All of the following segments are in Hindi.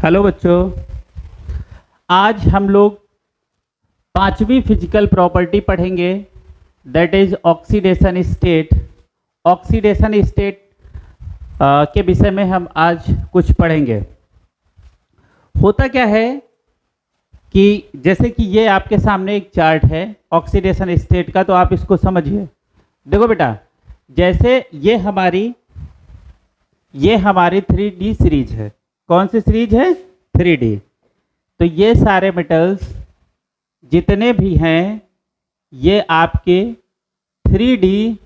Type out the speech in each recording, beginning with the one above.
हेलो बच्चों, आज हम लोग पांचवी फिजिकल प्रॉपर्टी पढ़ेंगे, that is oxidation state. Oxidation state के विषय में हम आज कुछ पढ़ेंगे। होता क्या है कि जैसे कि ये आपके सामने एक चार्ट है ऑक्सीडेशन स्टेट का, तो आप इसको समझिए। देखो बेटा, जैसे ये हमारी 3D सीरीज है। कौन सी सीरीज है? 3D। तो ये सारे मेटल्स जितने भी हैं ये आपके 3D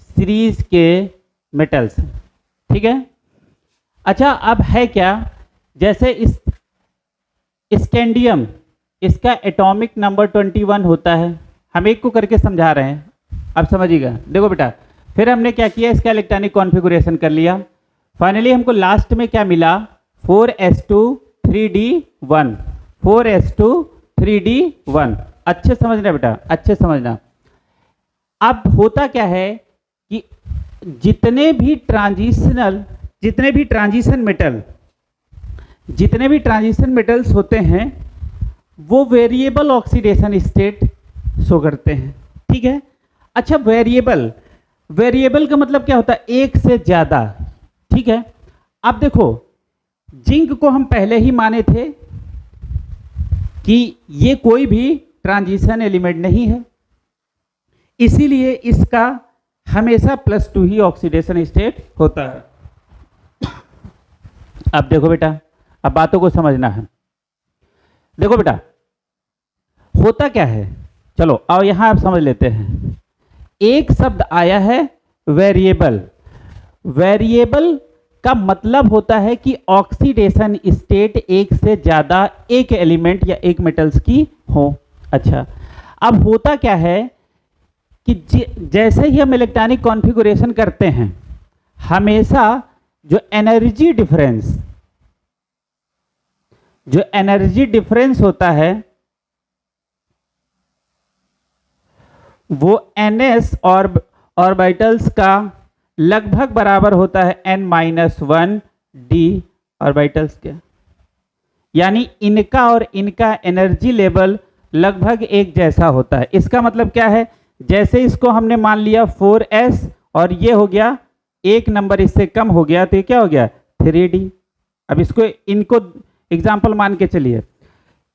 सीरीज के मेटल्स हैं, ठीक है। अच्छा, अब है क्या, जैसे इस स्कैंडियम, इसका एटॉमिक नंबर 21 होता है। हम एक को करके समझा रहे हैं, अब समझिएगा। देखो बेटा, फिर हमने क्या किया, इसका इलेक्ट्रॉनिक कॉन्फ़िगरेशन कर लिया। फाइनली हमको लास्ट में क्या मिला, 4s2 3d1, 4s2 3d1। अच्छे समझना बेटा, अच्छे समझना। अब होता क्या है कि जितने भी ट्रांजिशन मेटल्स होते हैं वो वेरिएबल ऑक्सीडेशन स्टेट शो करते हैं, ठीक है। अच्छा, वेरिएबल का मतलब क्या होता है? एक से ज्यादा, ठीक है। अब देखो, जिंक को हम पहले ही माने थे कि ये कोई भी ट्रांजिशन एलिमेंट नहीं है, इसीलिए इसका हमेशा +2 ही ऑक्सीडेशन स्टेट होता है। अब देखो बेटा, अब बातों को समझना है। देखो बेटा, होता क्या है, चलो आओ यहां आप समझ लेते हैं। एक शब्द आया है वेरिएबल। वेरिएबल का मतलब होता है कि ऑक्सीडेशन स्टेट एक से ज्यादा एक एलिमेंट या एक मेटल्स की हो। अच्छा, अब होता क्या है कि जैसे ही हम इलेक्ट्रॉनिक कॉन्फ़िगरेशन करते हैं, हमेशा जो एनर्जी डिफरेंस होता है वो ns ऑर्बिटल्स का लगभग बराबर होता है n-1 d ऑर्बिटल्स के। यानी इनका और इनका एनर्जी लेवल लगभग एक जैसा होता है। इसका मतलब क्या है, जैसे इसको हमने मान लिया 4s और ये हो गया एक नंबर इससे कम हो गया, तो ये क्या हो गया 3d। अब इनको एग्जाम्पल मान के चलिए,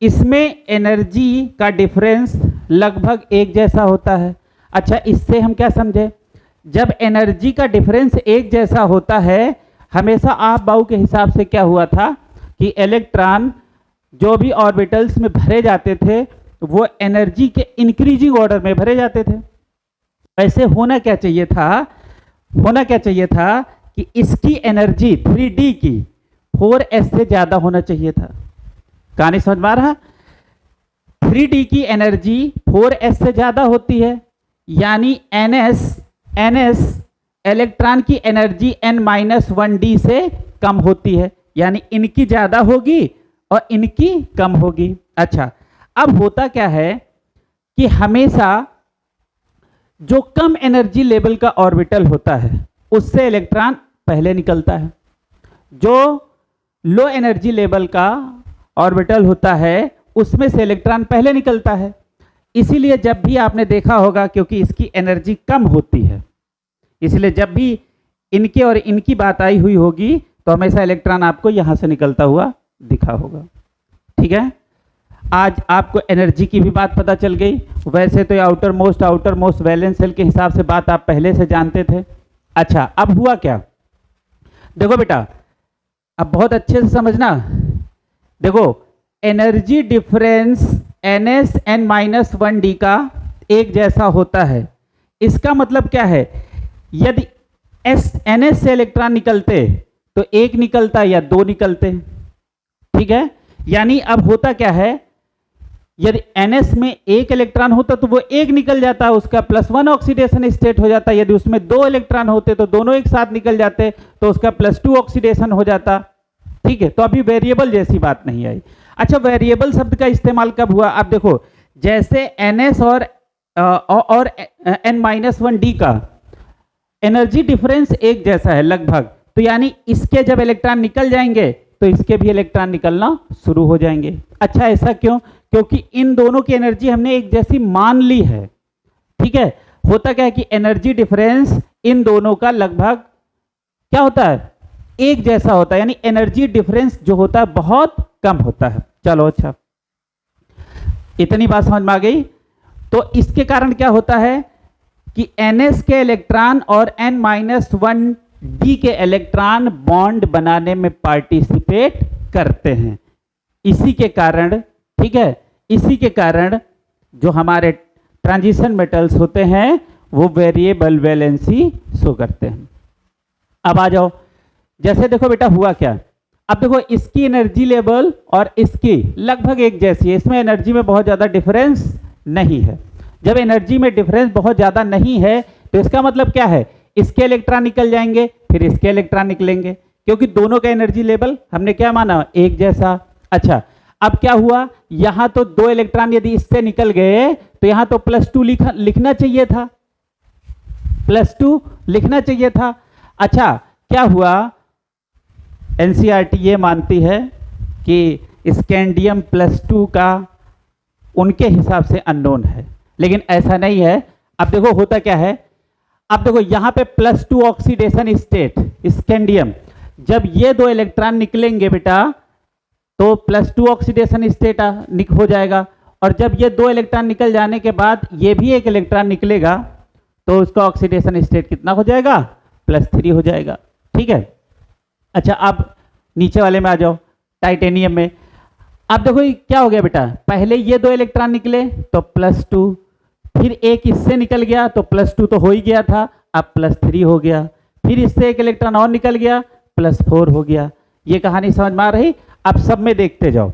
इसमें एनर्जी का डिफरेंस लगभग एक जैसा होता है। अच्छा, इससे हम क्या समझे, जब एनर्जी का डिफरेंस एक जैसा होता है, हमेशा आप बाऊ के हिसाब से क्या हुआ था कि इलेक्ट्रॉन जो भी ऑर्बिटल्स में भरे जाते थे वो एनर्जी के इंक्रीजिंग ऑर्डर में भरे जाते थे। ऐसे होना क्या चाहिए था कि इसकी एनर्जी 3D की 4s से ज्यादा होना चाहिए था। कहानी समझ में आ रहा? 3D की एनर्जी 4s से ज्यादा होती है, यानी ns इलेक्ट्रॉन की एनर्जी n-1 d से कम होती है, यानी इनकी ज्यादा होगी और इनकी कम होगी। अच्छा, अब होता क्या है कि हमेशा जो कम एनर्जी लेवल का ऑर्बिटल होता है उससे इलेक्ट्रॉन पहले निकलता है। जो लो एनर्जी लेवल का ऑर्बिटल होता है उसमें से इलेक्ट्रॉन पहले निकलता है। इसीलिए जब भी आपने देखा होगा, क्योंकि इसकी एनर्जी कम होती है, इसलिए जब भी इनके और इनकी बात आई हुई होगी तो हमेशा इलेक्ट्रॉन आपको यहां से निकलता हुआ दिखा होगा, ठीक है। आज आपको एनर्जी की भी बात पता चल गई। वैसे तो आउटर मोस्ट वैलेंस शेल के हिसाब से बात आप पहले से जानते थे। अच्छा, अब हुआ क्या, देखो बेटा, अब बहुत अच्छे से समझना। देखो, energy difference ns n-1 d का एक जैसा होता है। इसका मतलब क्या है, यदि ns से इलेक्ट्रॉन निकलते तो एक निकलता या दो निकलते, ठीक है। यानी अब होता क्या है, यदि ns में एक इलेक्ट्रॉन होता तो वो एक निकल जाता, उसका +1 ऑक्सीडेशन स्टेट हो जाता। यदि उसमें दो इलेक्ट्रॉन होते तो दोनों एक साथ निकल जाते, तो उसका +2 ऑक्सीडेशन हो जाता, ठीक है। तो अभी वेरिएबल जैसी बात नहीं आई। अच्छा, वेरिएबल शब्द का इस्तेमाल कब हुआ? अब देखो, जैसे ns और n-1 d का एनर्जी डिफरेंस एक जैसा है लगभग, तो यानी इसके जब इलेक्ट्रॉन निकल जाएंगे तो इसके भी इलेक्ट्रॉन निकलना शुरू हो जाएंगे। अच्छा, ऐसा क्यों? क्योंकि इन दोनों की एनर्जी हमने एक जैसी मान ली है। ठीक है, होता क्या है कि एनर्जी डिफरेंस इन दोनों का लगभग क्या होता है, एक जैसा होता है, यानी एनर्जी डिफरेंस जो होता है बहुत कम होता है। चलो अच्छा, इतनी बात समझ में आ गई। तो इसके कारण क्या होता है कि Ns के इलेक्ट्रॉन और N-1d के इलेक्ट्रॉन बॉन्ड बनाने में पार्टिसिपेट करते हैं। इसी के कारण, ठीक है, इसी के कारण जो हमारे ट्रांजिशन मेटल्स होते हैं वो वेरिएबल वैलेंसी शो करते हैं। अब आ जाओ, जैसे देखो बेटा हुआ क्या, अब देखो इसकी एनर्जी लेवल और इसकी लगभग एक जैसी है, इसमें एनर्जी में बहुत ज़्यादा डिफरेंस नहीं है। जब एनर्जी में डिफरेंस बहुत ज़्यादा नहीं है तो इसका मतलब क्या है, इसके इलेक्ट्रॉन निकल जाएंगे, फिर इसके इलेक्ट्रॉन निकलेंगे, क्योंकि दोनों का एनर्जी लेवल हमने क्या माना, एक जैसा। अच्छा, अब क्या हुआ, यहां तो 2 इलेक्ट्रॉन यदि इससे निकल गए तो यहां तो +2 लिखना चाहिए था, +2 लिखना चाहिए था। अच्छा, क्या हुआ, एनसीईआरटी ये मानती है कि स्कैंडियम +2 का उनके हिसाब से अननोन है, लेकिन ऐसा नहीं है। अब देखो होता क्या है, अब देखो यहां पे +2 ऑक्सीडेशन स्टेट स्कैंडियम, जब ये 2 इलेक्ट्रॉन निकलेंगे बेटा तो +2 ऑक्सीडेशन स्टेट हो जाएगा, और जब ये 2 इलेक्ट्रॉन निकल जाने के बाद ये भी एक इलेक्ट्रॉन निकलेगा तो उसका ऑक्सीडेशन स्टेट कितना हो जाएगा, +3 हो जाएगा। ठीक है, अच्छा अब नीचे वाले में आ जाओ, टाइटेनियम में। अब देखो ये क्या हो गया बेटा, पहले ये 2 इलेक्ट्रॉन निकले तो +2, फिर एक इससे निकल गया तो +2 तो हो ही गया था, अब +3 हो गया, फिर इससे एक इलेक्ट्रॉन और निकल गया +4 हो गया। ये कहानी समझ में आ रही? अब सब में देखते जाओ,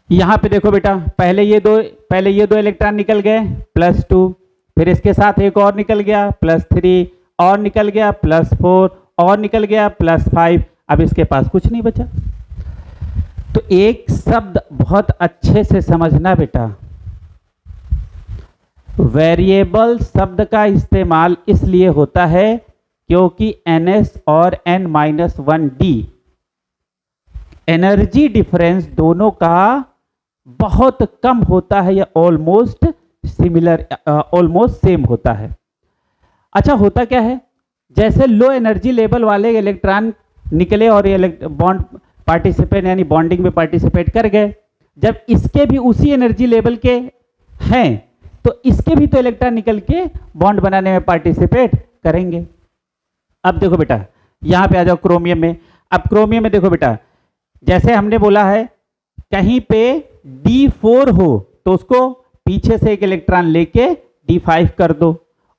यहां पे देखो बेटा, पहले ये दो इलेक्ट्रॉन निकल गए +2, फिर इसके साथ एक और निकल गया +3, और निकल गया +4, और निकल गया +5, अब इसके पास कुछ नहीं बचा। तो एक शब्द बहुत अच्छे से समझना बेटा, वेरिएबल शब्द का इस्तेमाल इसलिए होता है क्योंकि Ns और N-1d एनर्जी डिफरेंस दोनों का बहुत कम होता है या ऑलमोस्ट सिमिलर, ऑलमोस्ट सेम होता है। अच्छा, होता क्या है, जैसे लो एनर्जी लेवल वाले इलेक्ट्रॉन निकले और ये बॉन्ड पार्टिसिपेट यानी बॉन्डिंग में पार्टिसिपेट कर गए, जब इसके भी उसी एनर्जी लेवल के हैं तो इसके भी तो इलेक्ट्रॉन निकल के बॉन्ड बनाने में पार्टिसिपेट करेंगे। अब देखो बेटा, यहां पे आ जाओ क्रोमियम में। अब क्रोमियम में देखो बेटा, जैसे हमने बोला है कहीं पे D4 हो तो उसको पीछे से एक इलेक्ट्रॉन लेके D5 कर दो,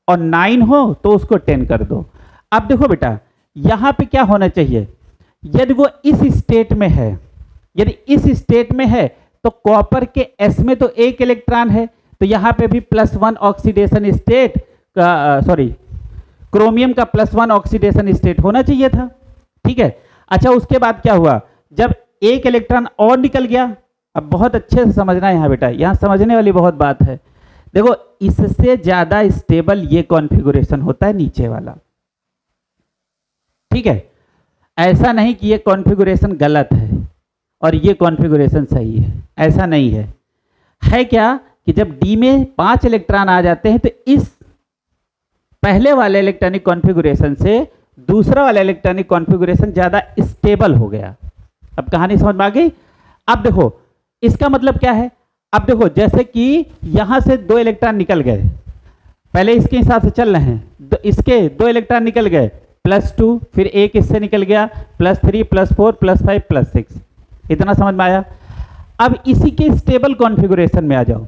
और 9 हो तो उसको 10 कर दो। अब देखो बेटा, यहां पे क्या होना चाहिए, यदि वो इस स्टेट में है, यदि इस स्टेट में है तो कॉपर के S में तो एक इलेक्ट्रॉन है, तो यहां पे भी +1 ऑक्सीडेशन स्टेट का, सॉरी क्रोमियम का +1 ऑक्सीडेशन स्टेट होना चाहिए था। ठीक है, अच्छा उसके बाद क्या हुआ, जब एक इलेक्ट्रॉन और निकल गया, अब बहुत अच्छे से समझना है यहाँ बेटा, यहाँ समझने वाली बहुत बात है। देखो इससे ज्यादा स्टेबल ये कॉन्फ़िगरेशन होता है नीचे वाला। ठीक है, ऐसा नहीं कि ये कॉन्फ़िगरेशन गलत है और ये कॉन्फ़िगरेशन सही है, ऐसा नहीं है। है क्या कि जब D में 5 इलेक्ट्रॉन आ जाते हैं तो इस पहले वाले इलेक्ट्रॉनिक कॉन्फ़िगरेशन से दूसरा वाला इलेक्ट्रॉनिक कॉन्फ़िगरेशन ज्यादा स्टेबल हो गया। अब कहानी समझ में आ गई? अब देखो इसका मतलब क्या है, अब देखो जैसे कि यहां से 2 इलेक्ट्रॉन निकल गए, पहले इसके हिसाब से चल रहे हैं, इसके 2 इलेक्ट्रॉन निकल गए +2, फिर एक इससे निकल गया +3, +4, +5, +6, इतना समझ में आया। अब इसी के स्टेबल कॉन्फ़िगरेशन में आ जाओ,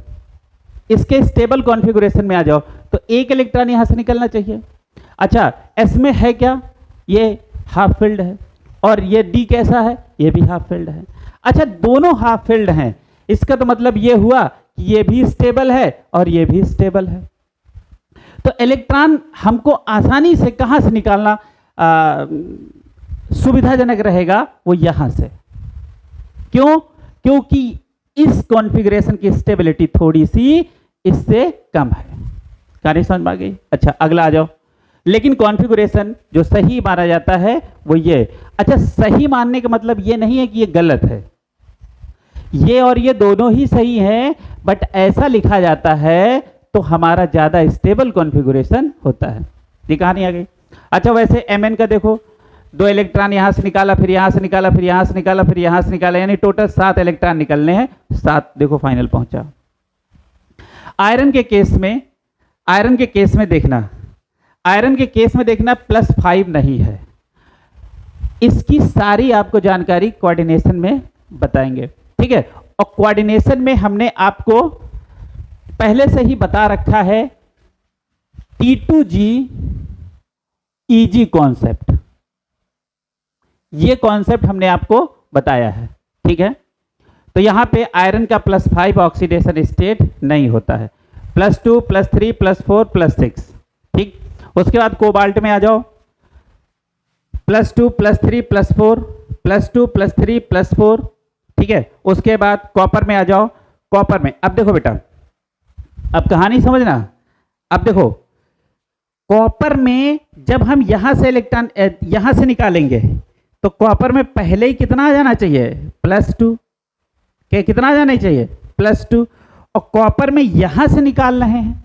इसके स्टेबल कॉन्फ़िगरेशन में आ जाओ तो एक इलेक्ट्रॉन यहां से निकलना चाहिए। अच्छा, S में है क्या, ये हाफ फील्ड है, और ये D कैसा है, ये भी हाफ फील्ड है। अच्छा, दोनों हाफ फील्ड हैं, इसका तो मतलब ये हुआ कि ये भी स्टेबल है और ये भी स्टेबल है। तो इलेक्ट्रॉन हमको आसानी से कहां से निकालना सुविधाजनक रहेगा, वो यहां से। क्यों? क्योंकि इस कॉन्फ़िगरेशन की स्टेबिलिटी थोड़ी सी इससे कम है। कहानी समझ में आ गई? अच्छा अगला आ जाओ, लेकिन कॉन्फ़िगरेशन जो सही माना जाता है वो ये। अच्छा, सही मानने का मतलब ये नहीं है कि ये गलत है, ये और ये दोनों ही सही हैं, बट ऐसा लिखा जाता है तो हमारा ज्यादा स्टेबल कॉन्फ़िगरेशन होता है। ये कहानी आ गई। अच्छा, वैसे Mn का देखो, 2 इलेक्ट्रॉन यहां से निकाला, फिर यहां से निकाला, फिर यहां से निकाला, फिर यहां से निकाला, यानी टोटल 7 इलेक्ट्रॉन निकलने हैं, 7 देखो फाइनल पहुंचा। आयरन के केस में देखना, आयरन के केस में देखना +5 नहीं है। इसकी सारी आपको जानकारी कोऑर्डिनेशन में बताएंगे, ठीक है। और कोऑर्डिनेशन में हमने आपको पहले से ही बता रखा है T2G EG कॉन्सेप्ट, ये कॉन्सेप्ट हमने आपको बताया है, ठीक है। तो यहां पे आयरन का +5 ऑक्सीडेशन स्टेट नहीं होता है, +2 +3 +4 +6, ठीक। उसके बाद कोबाल्ट में आ जाओ, +2 +3 +4 +2 +3 +4, ठीक है। उसके बाद कॉपर में आ जाओ, कॉपर में अब देखो बेटा, अब कहानी समझना। अब देखो कॉपर में जब हम यहां से इलेक्ट्रॉन यहां से निकालेंगे तो कॉपर में पहले ही कितना आ जाना चाहिए, +2 के, कितना आ जाना चाहिए, +2। और कॉपर में यहां से निकाल रहे हैं,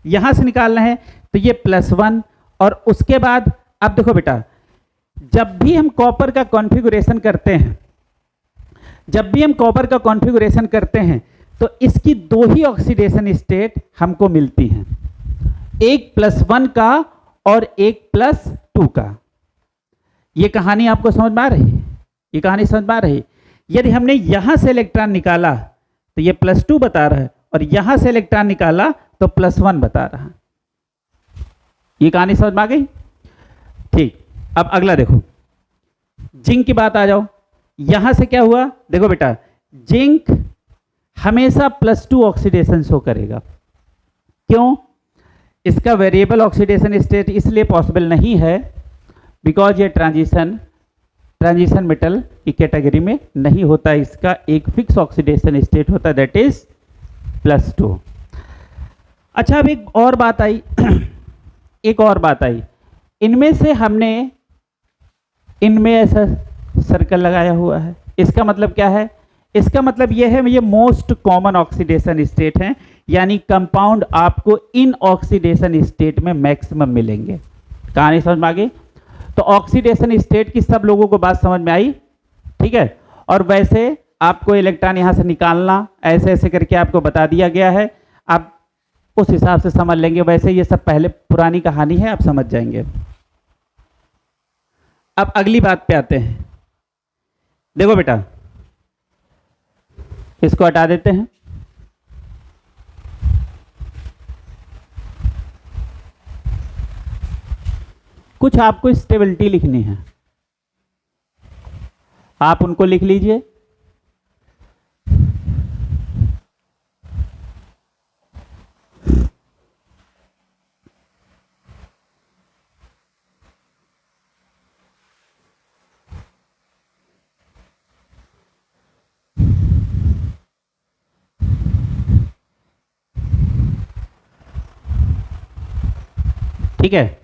यहां से निकाल रहे हैं तो ये +1। और उसके बाद अब देखो बेटा, जब भी हम कॉपर का कॉन्फ़िगरेशन करते हैं, जब भी हम कॉपर का कॉन्फ़िगरेशन करते हैं तो इसकी 2 ही ऑक्सीडेशन स्टेट हमको मिलती हैं, एक +1 का और एक +2 का। ये कहानी आपको समझ में आ रही है, ये कहानी समझ में आ रही है। यदि हमने यहां से इलेक्ट्रॉन निकाला तो ये +2 बता रहा है, और यहां से इलेक्ट्रॉन निकाला तो +1 बता रहा है। ये कहानी समझ में आ गई, ठीक। अब अगला देखो, जिंक की बात आ जाओ। यहां से क्या हुआ, देखो बेटा, जिंक हमेशा +2 ऑक्सीडेशन शो करेगा। क्यों? इसका वेरिएबल ऑक्सीडेशन स्टेट इसलिए पॉसिबल नहीं है बिकॉज ये ट्रांजिशन मेटल की कैटेगरी में नहीं होता, इसका एक फिक्स ऑक्सीडेशन स्टेट होता है, दैट इज +2। अच्छा, अब एक और बात आई एक और बात आई, इनमें से हमने इनमें ऐसा सर्कल लगाया हुआ है, इसका मतलब क्या है, इसका मतलब यह है ये मोस्ट कॉमन ऑक्सीडेशन स्टेट है, यानी कंपाउंड आपको इन ऑक्सीडेशन स्टेट में मैक्सिमम मिलेंगे। कहानी समझ में आ गई? तो ऑक्सीडेशन स्टेट की सब लोगों को बात समझ में आई, ठीक है। और वैसे आपको इलेक्ट्रॉन यहां से निकालना ऐसे ऐसे करके आपको बता दिया गया है, आप उस हिसाब से समझ लेंगे। वैसे ये सब पहले पुरानी कहानी है, आप समझ जाएंगे। अब अगली बात पे आते हैं। देखो बेटा, इसको हटा देते हैं। कुछ आपको स्टेबिलिटी लिखनी है, आप उनको लिख लीजिए। ठीक है,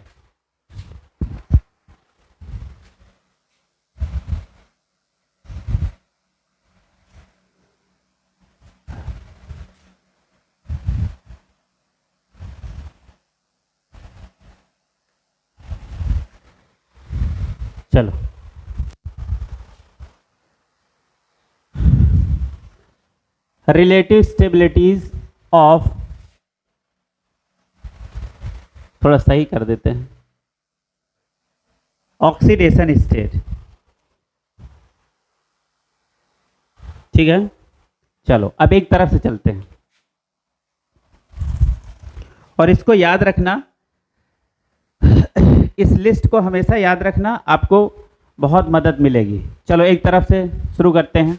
चलो रिलेटिव स्टेबिलिटीज ऑफ, थोड़ा सही कर देते हैं, ऑक्सीडेशन स्टेट, ठीक है। चलो अब एक तरफ से चलते हैं और इसको याद रखना, इस लिस्ट को हमेशा याद रखना, आपको बहुत मदद मिलेगी। चलो एक तरफ से शुरू करते हैं।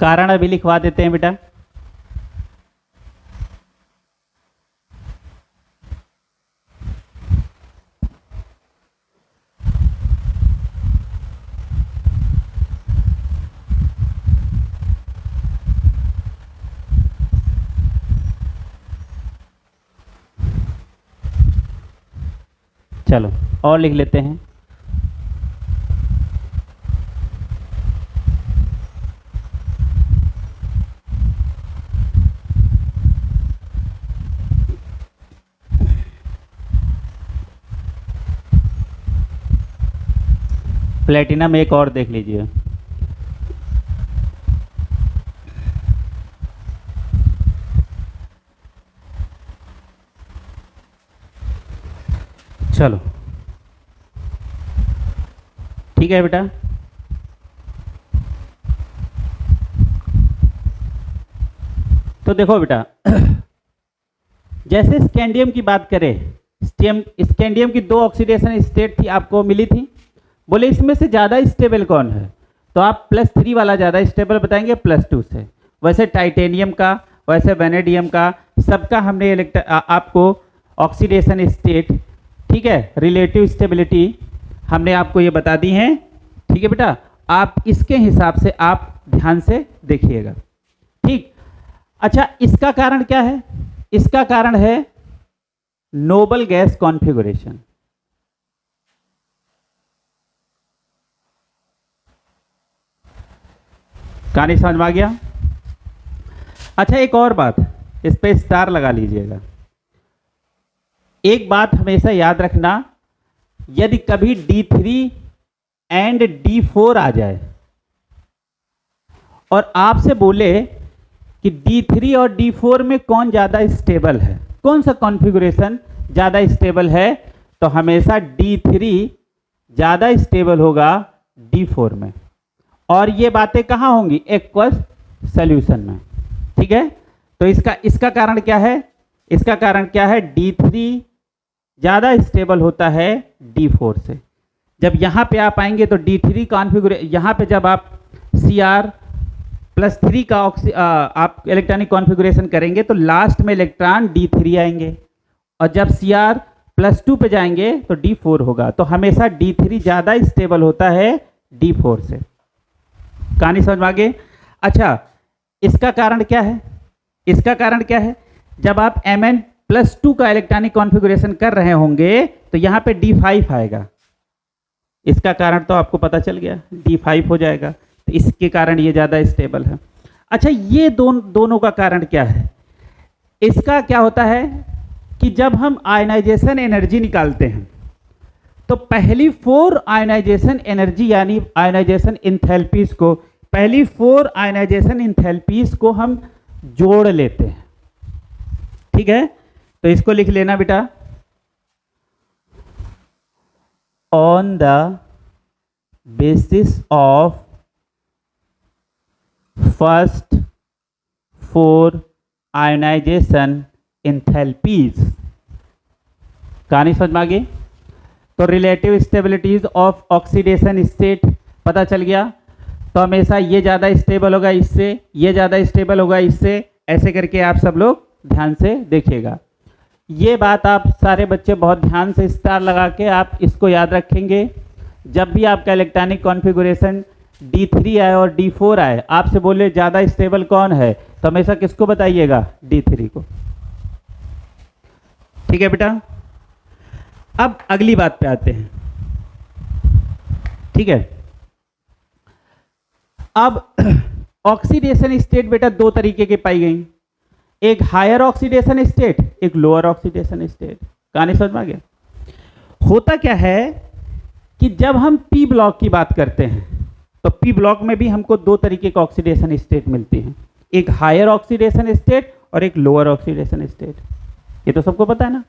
कारण अभी लिखवा देते हैं बेटा। चलो और लिख लेते हैं। प्लेटिनम एक और देख लीजिए। चलो ठीक है बेटा। तो देखो बेटा, जैसे स्कैंडियम की बात करें, स्कैंडियम की दो ऑक्सीडेशन स्टेट थी, आपको मिली थी। बोले इसमें से ज़्यादा स्टेबल कौन है, तो आप +3 वाला ज़्यादा स्टेबल बताएंगे +2 से। वैसे टाइटेनियम का, वैसे वेनेडियम का, सबका हमने आपको ऑक्सीडेशन स्टेट, ठीक है, रिलेटिव स्टेबिलिटी हमने आपको ये बता दी है। ठीक है बेटा, आप इसके हिसाब से आप ध्यान से देखिएगा। ठीक, अच्छा इसका कारण क्या है? इसका कारण है नोबल गैस कॉन्फ़िगरेशन। कहानी समझ में आ गया? अच्छा एक और बात, इस पे स्टार लगा लीजिएगा। एक बात हमेशा याद रखना, यदि कभी D3 एंड D4 आ जाए और आपसे बोले कि D3 और D4 में कौन ज़्यादा स्टेबल है, कौन सा कॉन्फ़िगरेशन ज़्यादा स्टेबल है, तो हमेशा D3 ज़्यादा स्टेबल होगा D4 में। और ये बातें कहाँ होंगी? एक्वस सॉल्यूशन में। ठीक है, तो इसका कारण क्या है? इसका कारण क्या है? D3 ज़्यादा स्टेबल होता है D4 से। जब यहाँ पे आप आएंगे तो D3 कॉन्फ़िगरेशन, यहाँ पे जब आप Cr+3 का आप इलेक्ट्रॉनिक कॉन्फ़िगरेशन करेंगे तो लास्ट में इलेक्ट्रॉन D3 आएंगे, और जब Cr+2 पे जाएंगे तो D4 होगा। तो हमेशा D3 ज़्यादा स्टेबल होता है D4 से। कहानी समझ में आ गई? अच्छा इसका कारण क्या है? इसका कारण क्या है? जब आप Mn+2 का इलेक्ट्रॉनिक कॉन्फ़िगरेशन कर रहे होंगे तो यहाँ पे D5 आएगा। इसका कारण तो आपको पता चल गया, D5 हो जाएगा, तो इसके कारण ये ज़्यादा स्टेबल है। अच्छा ये दोनों का कारण क्या है? इसका क्या होता है कि जब हम आयनाइजेशन एनर्जी निकालते हैं तो पहली 4 आयनाइजेशन एनर्जी यानी आयनाइजेशन इंथैल्पीज को, पहली 4 आयनाइजेशन इंथैल्पीज को हम जोड़ लेते हैं। ठीक है, तो इसको लिख लेना बेटा, on the basis of first 4 ionization enthalpies. कहानी समझ में आ गई? तो relative stabilities of oxidation state पता चल गया। तो हमेशा ये ज़्यादा स्टेबल होगा इससे, ये ज़्यादा स्टेबल होगा इससे, ऐसे करके आप सब लोग ध्यान से देखिएगा। ये बात आप सारे बच्चे बहुत ध्यान से स्टार लगा के आप इसको याद रखेंगे। जब भी आपका इलेक्ट्रॉनिक कॉन्फ़िगरेशन D3 आए और D4 आए, आपसे बोले ज़्यादा स्टेबल कौन है, तो हमेशा किसको बताइएगा? D3 को। ठीक है बेटा, अब अगली बात पे आते हैं। ठीक है, अब ऑक्सीडेशन स्टेट बेटा 2 तरीके की पाई गई, एक हायर ऑक्सीडेशन स्टेट, एक लोअर ऑक्सीडेशन स्टेट। कहानी समझ में आ गया? होता क्या है कि जब हम P ब्लॉक की बात करते हैं तो P ब्लॉक में भी हमको 2 तरीके का ऑक्सीडेशन स्टेट मिलती हैं, एक हायर ऑक्सीडेशन स्टेट और एक लोअर ऑक्सीडेशन स्टेट। ये तो सबको पता है ना।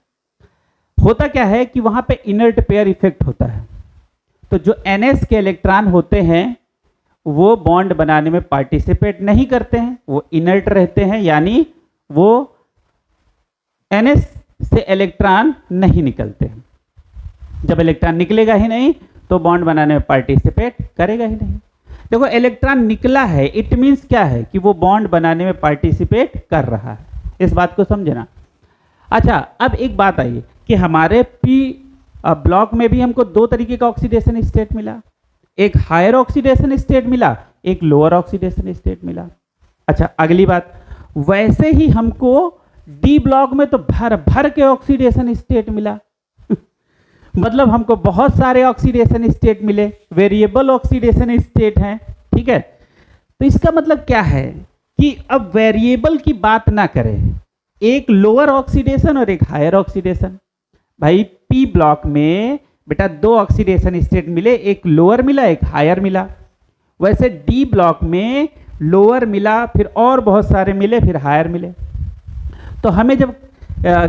होता क्या है कि वहां पे इनर्ट पेयर इफेक्ट होता है, तो जो NS के इलेक्ट्रॉन होते हैं वो बॉन्ड बनाने में पार्टिसिपेट नहीं करते हैं, वो इनर्ट रहते हैं, यानी वो NS से इलेक्ट्रॉन नहीं निकलते हैं। जब इलेक्ट्रॉन निकलेगा ही नहीं तो बॉन्ड बनाने में पार्टिसिपेट करेगा ही नहीं। देखो इलेक्ट्रॉन निकला है, इट मीन्स क्या है कि वो बॉन्ड बनाने में पार्टिसिपेट कर रहा है, इस बात को समझना। अच्छा, अब एक बात आई कि हमारे पी ब्लॉक में भी हमको दो तरीके का ऑक्सीडेशन स्टेट मिला, एक हायर ऑक्सीडेशन स्टेट मिला, एक लोअर ऑक्सीडेशन स्टेट मिला। अच्छा, अगली बात, वैसे ही हमको डी ब्लॉक में तो भर भर के ऑक्सीडेशन स्टेट मिला मतलब हमको बहुत सारे ऑक्सीडेशन स्टेट मिले, वेरिएबल ऑक्सीडेशन स्टेट हैं, ठीक है। तो इसका मतलब क्या है कि अब वेरिएबल की बात ना करें, एक लोअर ऑक्सीडेशन और एक हायर ऑक्सीडेशन। भाई पी ब्लॉक में बेटा दो ऑक्सीडेशन स्टेट मिले, एक लोअर मिला एक हायर मिला। वैसे डी ब्लॉक में लोअर मिला, फिर और बहुत सारे मिले, फिर हायर मिले। तो हमें जब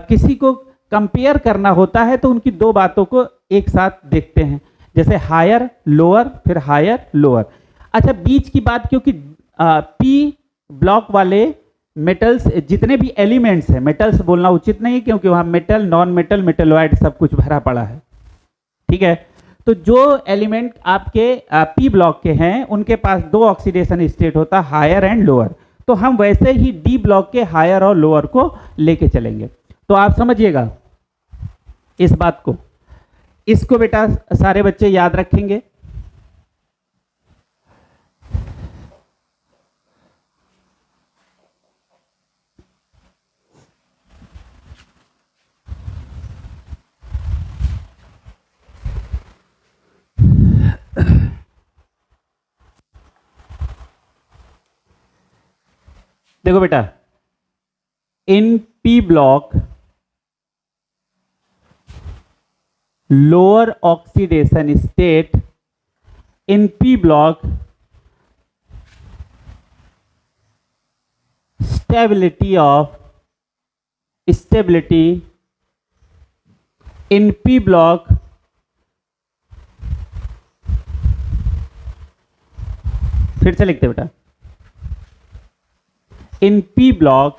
किसी को कंपेयर करना होता है तो उनकी दो बातों को एक साथ देखते हैं, जैसे हायर लोअर, फिर हायर लोअर। अच्छा, बीच की बात, क्योंकि पी ब्लॉक वाले मेटल्स जितने भी एलिमेंट्स हैं, मेटल्स बोलना उचित नहीं क्योंकि वहां मेटल, नॉन मेटल, मेटलॉइड सब कुछ भरा पड़ा है, ठीक है। तो जो एलिमेंट आपके पी ब्लॉक के हैं उनके पास दो ऑक्सीडेशन स्टेट होता है, हायर एंड लोअर। तो हम वैसे ही डी ब्लॉक के हायर और लोअर को लेके चलेंगे। तो आप समझिएगा इस बात को, इसको बेटा सारे बच्चे याद रखेंगे। देखो बेटा, in P block lower oxidation state, in P block stability in P block फिर से लिखते बेटा, in P block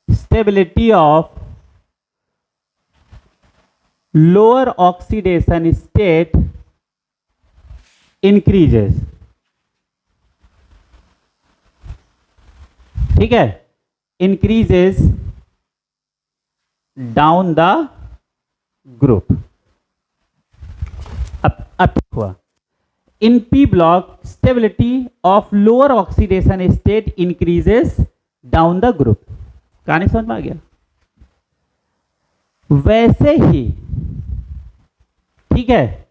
stability of lower oxidation state increases, ठीक है, increases down the group। अब हुआ, in P block stability of lower oxidation state increases down the group। कहानी समझ में आ गया। वैसे ही ठीक है,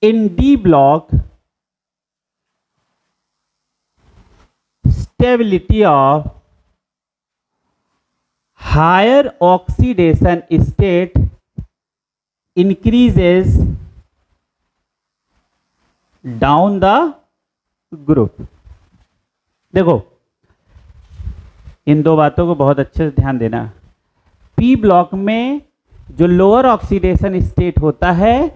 in D block stability of higher oxidation state increases down the group। देखो इन दो बातों को बहुत अच्छे से ध्यान देना। पी ब्लॉक में जो लोअर ऑक्सीडेशन स्टेट होता है,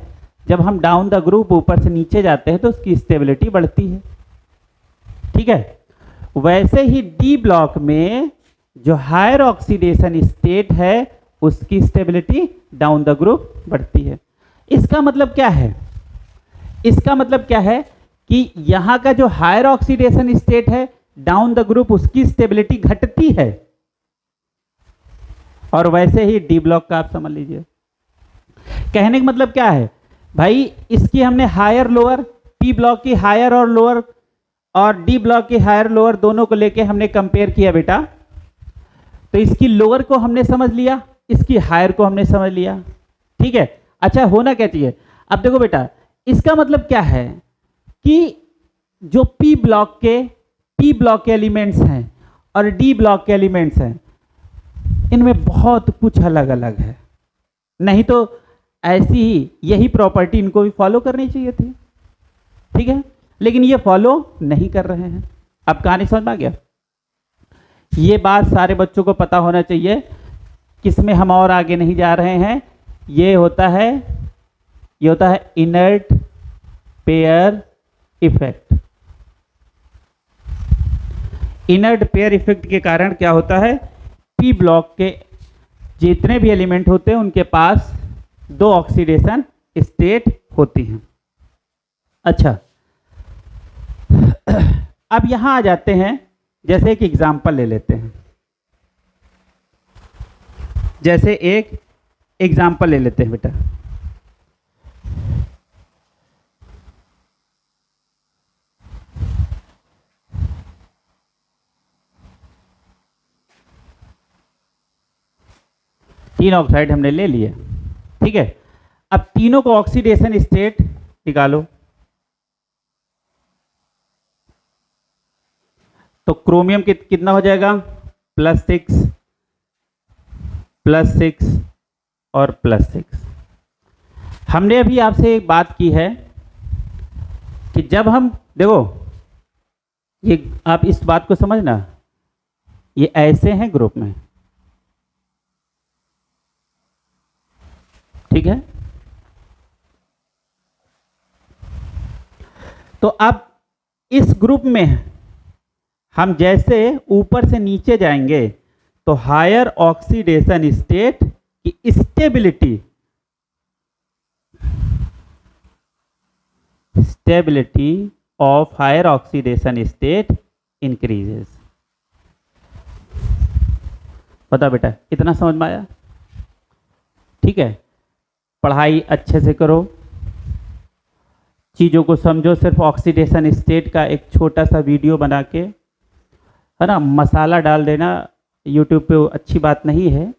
जब हम डाउन द ग्रुप ऊपर से नीचे जाते हैं तो उसकी स्टेबिलिटी बढ़ती है, ठीक है। वैसे ही डी ब्लॉक में जो हायर ऑक्सीडेशन स्टेट है उसकी स्टेबिलिटी डाउन द ग्रुप बढ़ती है। इसका मतलब क्या है, इसका मतलब क्या है कि यहां का जो हायर ऑक्सीडेशन स्टेट है डाउन द ग्रुप उसकी स्टेबिलिटी घटती है, और वैसे ही डी ब्लॉक का आप समझ लीजिए। कहने का मतलब क्या है भाई, इसकी हमने हायर लोअर, पी ब्लॉक की हायर और लोअर और डी ब्लॉक की हायर लोअर दोनों को लेके हमने कंपेयर किया बेटा। तो इसकी लोअर को हमने समझ लिया, इसकी हायर को हमने समझ लिया, ठीक है। अच्छा, होना क्या चाहिए, अब देखो बेटा इसका मतलब क्या है कि जो पी ब्लॉक के एलिमेंट्स हैं और डी ब्लॉक के एलिमेंट्स हैं, इनमें बहुत कुछ अलग अलग है। नहीं तो ऐसी ही यही प्रॉपर्टी इनको भी फॉलो करनी चाहिए थी, ठीक है, लेकिन ये फॉलो नहीं कर रहे हैं। अब कहानी समझ में आ गया। ये बात सारे बच्चों को पता होना चाहिए, किसमें हम और आगे नहीं जा रहे हैं। ये होता है inert pair effect. Inert pair effect के कारण क्या होता है, पी ब्लॉक के जितने भी एलिमेंट होते हैं उनके पास दो ऑक्सीडेशन स्टेट होती हैं। अच्छा, अब यहां आ जाते हैं, जैसे एक एग्जाम्पल ले लेते हैं, जैसे एक एग्जाम्पल ले लेते हैं बेटा। तीन ऑक्साइड हमने ले लिए, ठीक है। अब तीनों को ऑक्सीडेशन स्टेट निकालो। तो क्रोमियम कितना हो जाएगा, +6 +6 और +6। हमने अभी आपसे एक बात की है कि जब हम देखो, ये आप इस बात को समझना, ये ऐसे हैं ग्रुप में, ठीक है। तो अब इस ग्रुप में हम जैसे ऊपर से नीचे जाएंगे तो हायर ऑक्सीडेशन स्टेट की stability of higher oxidation state increases. बता बेटा, इतना समझ में आया? ठीक है, पढ़ाई अच्छे से करो, चीज़ों को समझो। सिर्फ ऑक्सीडेशन स्टेट का एक छोटा सा वीडियो बना के, है ना, मसाला डाल देना यूट्यूब पे अच्छी बात नहीं है,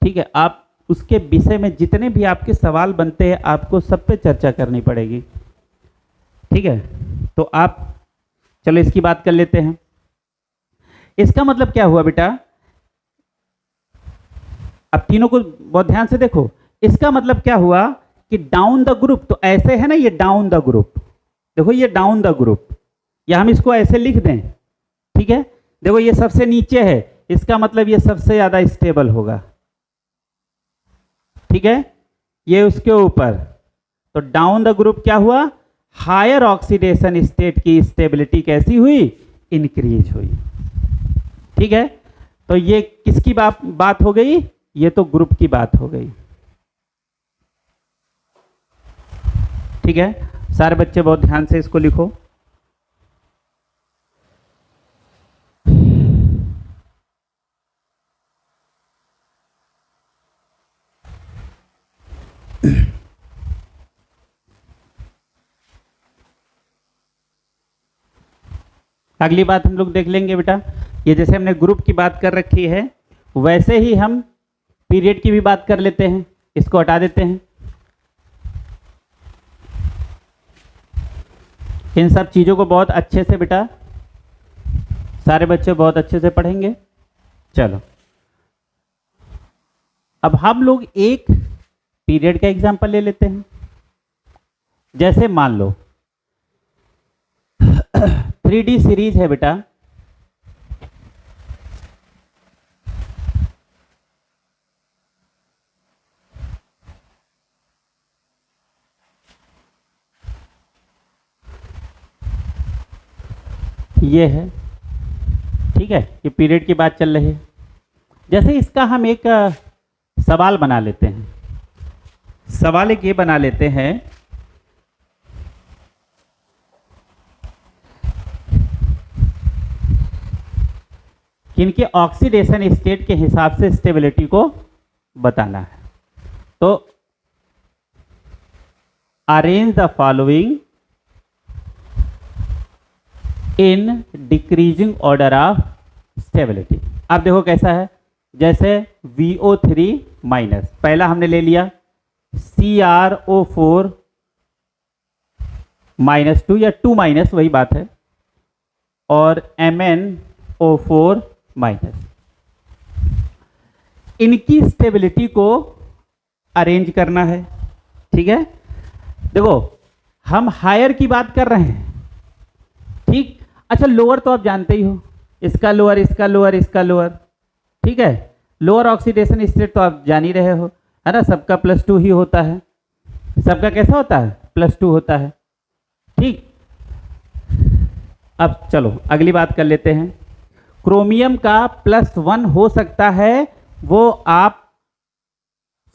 ठीक है। आप उसके विषय में जितने भी आपके सवाल बनते हैं आपको सब पे चर्चा करनी पड़ेगी, ठीक है। तो आप चलो इसकी बात कर लेते हैं। इसका मतलब क्या हुआ बेटा, अब तीनों को बहुत ध्यान से देखो। इसका मतलब क्या हुआ कि डाउन द ग्रुप, तो ऐसे है ना, ये डाउन द ग्रुप, देखो ये डाउन द ग्रुप, या हम इसको ऐसे लिख दें, ठीक है। देखो ये सबसे नीचे है, इसका मतलब ये सबसे ज्यादा स्टेबल होगा, ठीक है। ये उसके ऊपर, तो डाउन द ग्रुप क्या हुआ, हायर ऑक्सीडेशन स्टेट की स्टेबिलिटी कैसी हुई, इंक्रीज हुई, ठीक है। तो ये किसकी बात हो गई, ये तो ग्रुप की बात हो गई, ठीक है। सारे बच्चे बहुत ध्यान से इसको लिखो। अगली बात हम लोग देख लेंगे बेटा, ये जैसे हमने ग्रुप की बात कर रखी है वैसे ही हम पीरियड की भी बात कर लेते हैं। इसको हटा देते हैं, इन सब चीज़ों को बहुत अच्छे से बेटा सारे बच्चे बहुत अच्छे से पढ़ेंगे। चलो अब हम लोग एक पीरियड का एग्जांपल ले लेते हैं। जैसे मान लो 3D सीरीज है बेटा, ये है, ठीक है। ये पीरियड की बात चल रही है। जैसे इसका हम एक सवाल बना लेते हैं। सवाल एक ये बना लेते हैं कि इनके ऑक्सीडेशन स्टेट के हिसाब से स्टेबिलिटी को बताना है। तो arrange the following in decreasing order of stability. अब देखो कैसा है, जैसे VO3 माइनस, पहला हमने ले लिया CrO4 -2 या 2 माइनस, वही बात है, और MnO4 माइनस। इनकी स्टेबिलिटी को अरेंज करना है, ठीक है। देखो हम हायर की बात कर रहे हैं, ठीक। अच्छा लोअर तो आप जानते ही हो, इसका लोअर, इसका लोअर, इसका लोअर, ठीक है। लोअर ऑक्सीडेशन स्टेट तो आप जान ही रहे हो, है ना, सबका +2 ही होता है। सबका कैसा होता है, +2 होता है, ठीक। अब चलो अगली बात कर लेते हैं। क्रोमियम का +1 हो सकता है, वो आप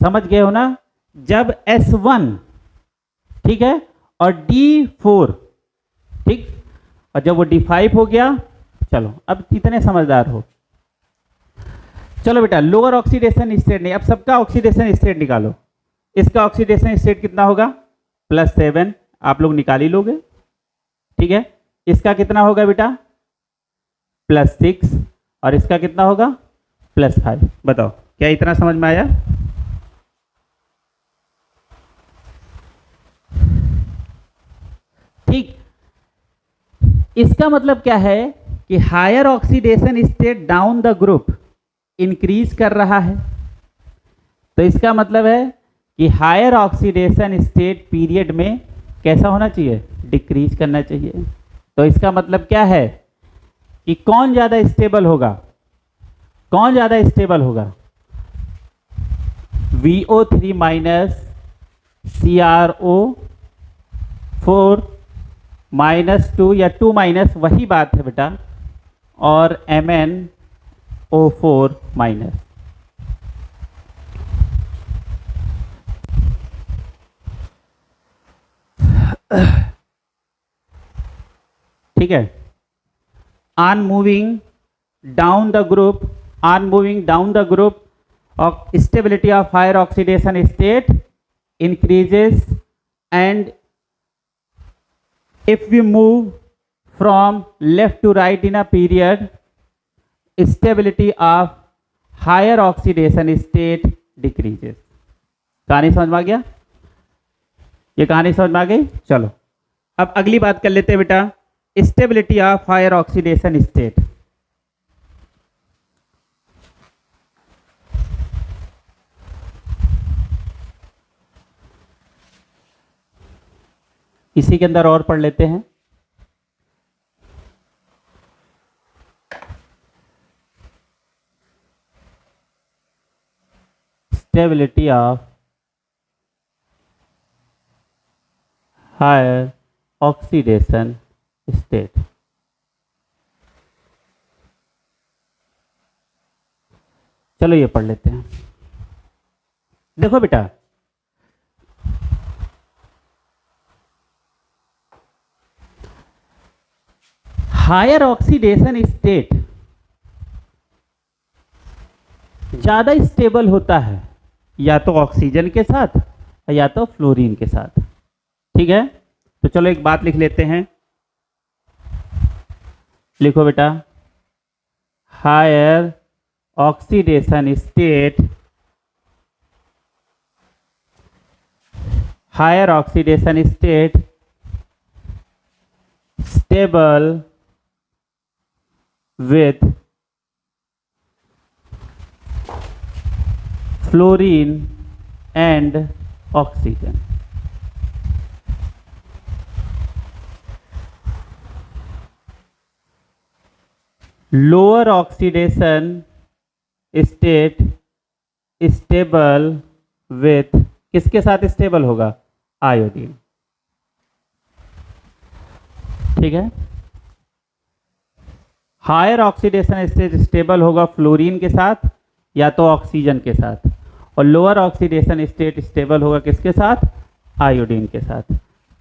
समझ गए हो ना, जब S1 ठीक है, और D4, ठीक। और जब वो D5 हो गया, चलो अब कितने समझदार हो। चलो बेटा, लोअर ऑक्सीडेशन स्टेट नहीं, अब सबका ऑक्सीडेशन स्टेट निकालो। इसका ऑक्सीडेशन स्टेट कितना होगा, +7, आप लोग निकाल ही लोगे, ठीक है। इसका कितना होगा बेटा, +6, और इसका कितना होगा, +5। बताओ क्या इतना समझ में आया। ठीक, इसका मतलब क्या है कि higher oxidation state down the group increase कर रहा है। तो इसका मतलब है कि हायर ऑक्सीडेशन स्टेट पीरियड में कैसा होना चाहिए, डिक्रीज करना चाहिए। तो इसका मतलब क्या है कि कौन ज़्यादा स्टेबल होगा, कौन ज़्यादा स्टेबल होगा, VO3 माइनस CrO4 -2 या 2 माइनस, वही बात है बेटा, और MnO4 माइनस। ठीक है, on moving down the group, of stability of higher oxidation state increases, and if we move from left to right in a period, stability of higher oxidation state decreases। कहानी समझ में आ गया, ये कहानी समझ में आ गई। चलो अब अगली बात कर लेते हैं बेटा, stability of higher oxidation state. इसी के अंदर और पढ़ लेते हैं। Stability of higher oxidation state. चलो ये पढ़ लेते हैं। देखो बेटा, हायर ऑक्सीडेशन स्टेट ज्यादा स्टेबल होता है या तो ऑक्सीजन के साथ या तो फ्लोरीन के साथ, ठीक है। तो चलो एक बात लिख लेते हैं, लिखो बेटा, higher oxidation state, higher oxidation state stable with fluorine and oxygen। lower oxidation state stable with, किसके साथ स्टेबल होगा, आयोडीन, ठीक है। हायर ऑक्सीडेशन स्टेट स्टेबल होगा फ्लोरीन के साथ या तो ऑक्सीजन के साथ, और लोअर ऑक्सीडेशन स्टेट स्टेबल होगा किसके साथ, आयोडीन के साथ।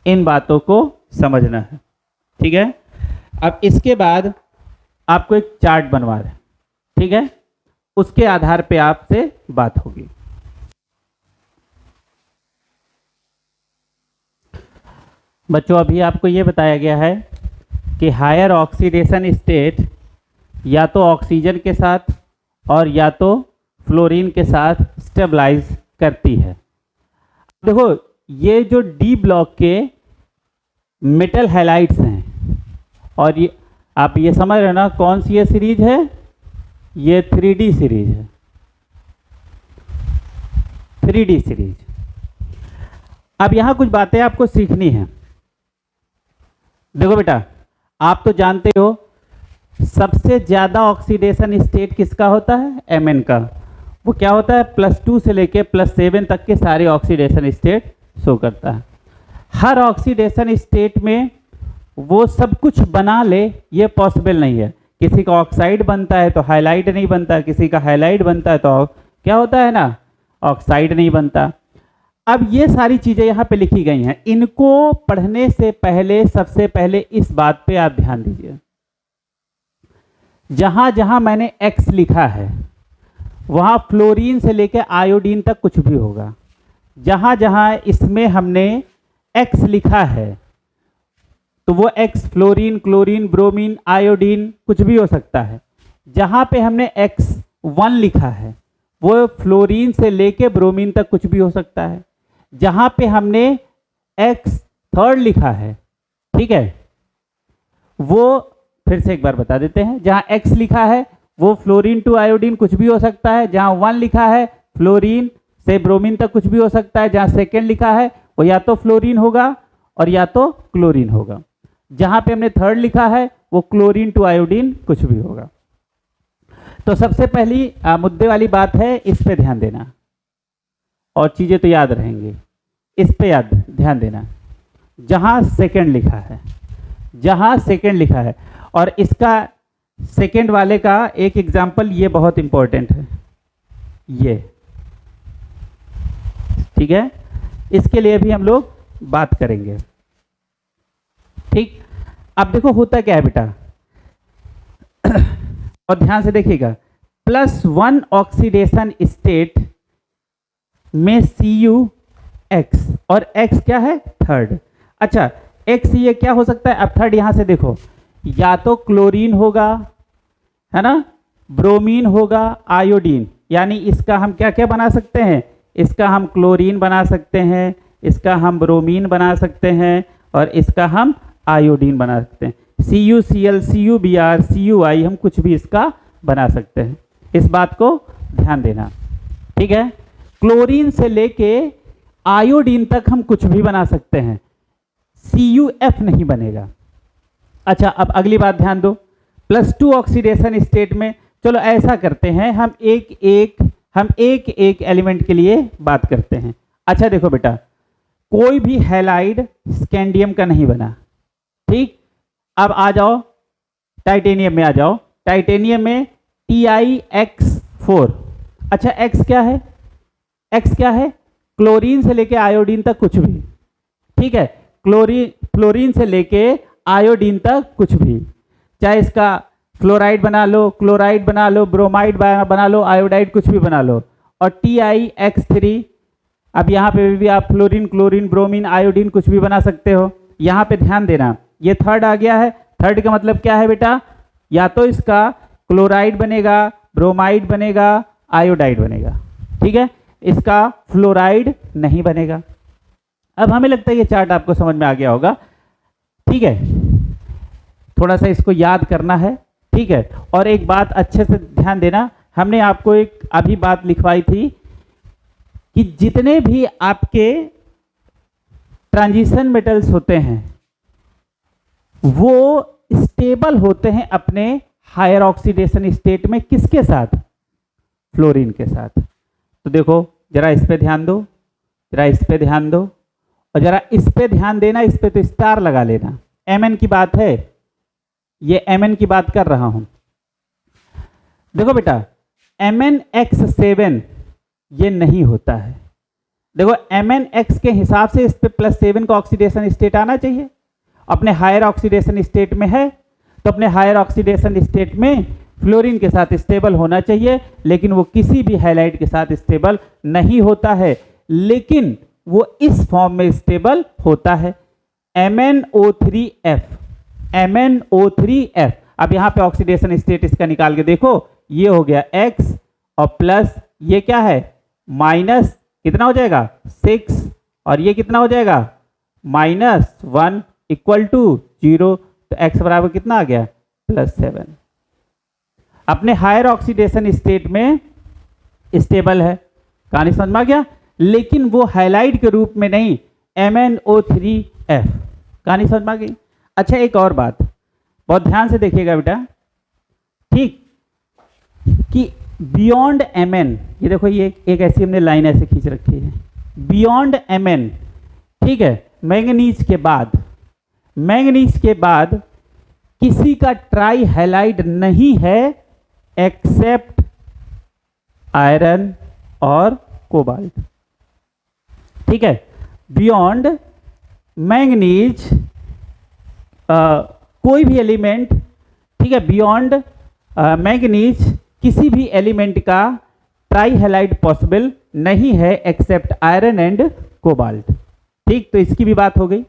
इन बातों को समझना है, ठीक है। अब इसके बाद आपको एक चार्ट बनवा रहे हैं, ठीक है, उसके आधार पे आपसे बात होगी। बच्चों अभी आपको ये बताया गया है कि हायर ऑक्सीडेशन स्टेट या तो ऑक्सीजन के साथ और या तो फ्लोरीन के साथ स्टेबलाइज करती है। देखो ये जो डी ब्लॉक के मेटल हैलाइड्स हैं, और ये आप ये समझ रहे हो ना कौन सी ये सीरीज है, ये 3D सीरीज है, 3D सीरीज। अब यहाँ कुछ बातें आपको सीखनी है। देखो बेटा, आप तो जानते हो सबसे ज़्यादा ऑक्सीडेशन स्टेट किसका होता है, Mn का। वो क्या होता है, +2 से लेके +7 तक के सारे ऑक्सीडेशन स्टेट शो करता है। हर ऑक्सीडेशन स्टेट में वो सब कुछ बना ले ये पॉसिबल नहीं है। किसी का ऑक्साइड बनता है तो हाइलाइड नहीं बनता, किसी का हाइलाइड बनता है तो क्या होता है ना, ऑक्साइड नहीं बनता। अब ये सारी चीजें यहाँ पे लिखी गई हैं, इनको पढ़ने से पहले सबसे पहले इस बात पे आप ध्यान दीजिए, जहां जहां मैंने X लिखा है वहां फ्लोरीन से लेकर आयोडीन तक कुछ भी होगा। जहां जहां इसमें हमने X लिखा है तो वो X fluorine, chlorine, bromine, iodine कुछ भी हो सकता है। जहां पे हमने X1 लिखा है वो फ्लोरीन से लेके ब्रोमीन तक कुछ भी हो सकता है। जहां पे हमने X3 लिखा है, ठीक है, वो फिर से एक बार बता देते हैं, जहां X लिखा है वो फ्लोरीन टू आयोडीन कुछ भी हो सकता है। जहां 1 लिखा है फ्लोरीन से ब्रोमीन तक कुछ भी हो सकता है। जहां सेकेंड लिखा है वो या तो फ्लोरीन होगा और या तो क्लोरीन होगा। जहां पे हमने 3rd लिखा है वो क्लोरीन टू आयोडीन कुछ भी होगा। तो सबसे पहली मुद्दे वाली बात है, इस पे ध्यान देना और चीजें तो याद रहेंगी, इस पे ध्यान देना। जहां सेकेंड लिखा है, जहां सेकेंड लिखा है, और इसका सेकेंड वाले का एक एग्जाम्पल ये बहुत इंपॉर्टेंट है, ये ठीक है, इसके लिए भी हम लोग बात करेंगे। ठीक, अब देखो होता क्या है बेटा, और ध्यान से देखिएगा, +1 ऑक्सीडेशन स्टेट में CuX, और X क्या है 3rd। अच्छा, X ये क्या हो सकता है, अब 3rd यहां से देखो, या तो क्लोरीन होगा, है ना, ब्रोमीन होगा, आयोडीन, यानी इसका हम क्या क्या बना सकते हैं, इसका हम क्लोरीन बना सकते हैं, इसका हम ब्रोमीन बना सकते हैं, और इसका हम आयोडीन बना सकते हैं। CuCl, CuBr, CuI हम कुछ भी इसका बना सकते हैं, इस बात को ध्यान देना, ठीक है। क्लोरीन से लेके आयोडीन तक हम कुछ भी बना सकते हैं, CuF नहीं बनेगा। अच्छा, अब अगली बात ध्यान दो, +2 ऑक्सीडेशन स्टेट में, चलो ऐसा करते हैं, हम एक एक एलिमेंट के लिए बात करते हैं। अच्छा देखो बेटा, कोई भी हैलाइड स्कैंडियम का नहीं बना, ठीक। अब आ जाओ टाइटेनियम में, आ जाओ टाइटेनियम में TiX4। अच्छा, X क्या है, X क्या है, क्लोरीन से लेके आयोडीन तक कुछ भी, ठीक है, फ्लोरीन से लेके आयोडीन तक कुछ भी, चाहे इसका फ्लोराइड बना लो, क्लोराइड बना लो, ब्रोमाइड बना लो, आयोडाइड कुछ भी बना लो। और TiX3, अब यहाँ पे भी आप फ्लोरीन, क्लोरीन, ब्रोमीन, आयोडीन कुछ भी बना सकते हो। यहाँ पे ध्यान देना, ये 3rd आ गया है। 3rd का मतलब क्या है बेटा, या तो इसका क्लोराइड बनेगा, ब्रोमाइड बनेगा, आयोडाइड बनेगा, ठीक है, इसका फ्लोराइड नहीं बनेगा। अब हमें लगता है ये चार्ट आपको समझ में आ गया होगा, ठीक है, थोड़ा सा इसको याद करना है, ठीक है। और एक बात अच्छे से ध्यान देना, हमने आपको एक अभी बात लिखवाई थी कि जितने भी आपके ट्रांजिशन मेटल्स होते हैं वो स्टेबल होते हैं अपने हायर ऑक्सीडेशन स्टेट में, किसके साथ, फ्लोरीन के साथ। तो देखो जरा इस पे ध्यान दो, जरा इस पे ध्यान दो, और जरा इस पे ध्यान देना, इस पे तो स्टार लगा लेना, Mn की बात है, ये Mn की बात कर रहा हूं। देखो बेटा, MnX7 ये नहीं होता है। देखो MnX के हिसाब से इस पे +7 का ऑक्सीडेशन स्टेट आना चाहिए, अपने हायर ऑक्सीडेशन स्टेट में है, तो अपने हायर ऑक्सीडेशन स्टेट में फ्लोरीन के साथ स्टेबल होना चाहिए, लेकिन वो किसी भी हैलाइड के साथ स्टेबल नहीं होता है, लेकिन वो इस फॉर्म में स्टेबल होता है, MnO3F, MnO3F। अब यहाँ पे ऑक्सीडेशन स्टेट इसका निकाल के देखो, ये हो गया X और प्लस ये क्या है माइनस, कितना हो जाएगा 6, और ये कितना हो जाएगा -1 = 0, तो X बराबर कितना आ गया +7। अपने हायर ऑक्सीडेशन स्टेट में स्टेबल है, कहानी समझ में आ गया, लेकिन वो हैलाइड के रूप में नहीं, MnO3F, कहानी समझ में आ गई। अच्छा एक और बात बहुत ध्यान से देखिएगा बेटा, ठीक, कि बियॉन्ड Mn, ये देखो ये एक ऐसी हमने लाइन ऐसे खींच रखी है, बियॉन्ड Mn, ठीक है, मैंगनीज के बाद किसी का ट्राई हैलाइड नहीं है एक्सेप्ट आयरन और कोबाल्ट, ठीक ठीक है, बियॉन्ड मैंगनीज कोई भी एलिमेंट, ठीक है, बियॉन्ड मैंगनीज किसी भी एलिमेंट का ट्राई हैलाइड पॉसिबल नहीं है एक्सेप्ट आयरन एंड कोबाल्ट। ठीक, तो इसकी भी बात हो गई।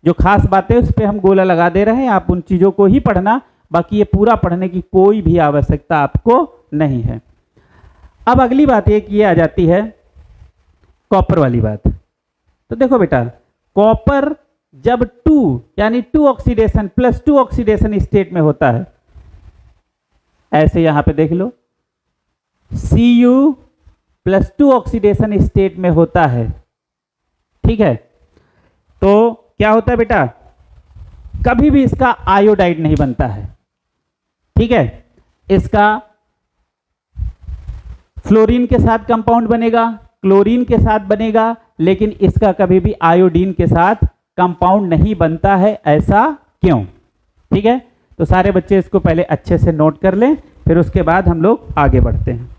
जो खास बातें उस पर हम गोला लगा दे रहे हैं, आप उन चीज़ों को ही पढ़ना, बाकी ये पूरा पढ़ने की कोई भी आवश्यकता आपको नहीं है। अब अगली बात एक ये आ जाती है कॉपर वाली बात। तो देखो बेटा, कॉपर जब 2 यानी 2 ऑक्सीडेशन प्लस 2 ऑक्सीडेशन स्टेट में होता है, ऐसे यहां पे देख लो, Cu प्लस 2 ऑक्सीडेशन स्टेट में होता है, ठीक है, तो क्या होता है बेटा, कभी भी इसका आयोडाइड नहीं बनता है, ठीक है, इसका फ्लोरीन के साथ कंपाउंड बनेगा, क्लोरीन के साथ बनेगा, लेकिन इसका कभी भी आयोडीन के साथ कंपाउंड नहीं बनता है। ऐसा क्यों? ठीक है, तो सारे बच्चे इसको पहले अच्छे से नोट कर लें, फिर उसके बाद हम लोग आगे बढ़ते हैं।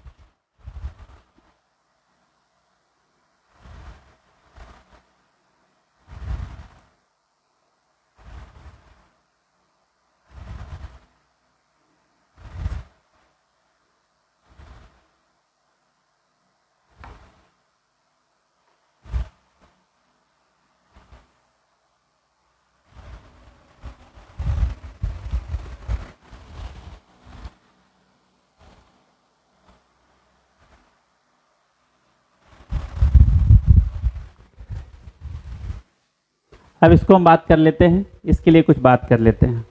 अब इसको हम बात कर लेते हैं, इसके लिए कुछ बात कर लेते हैं।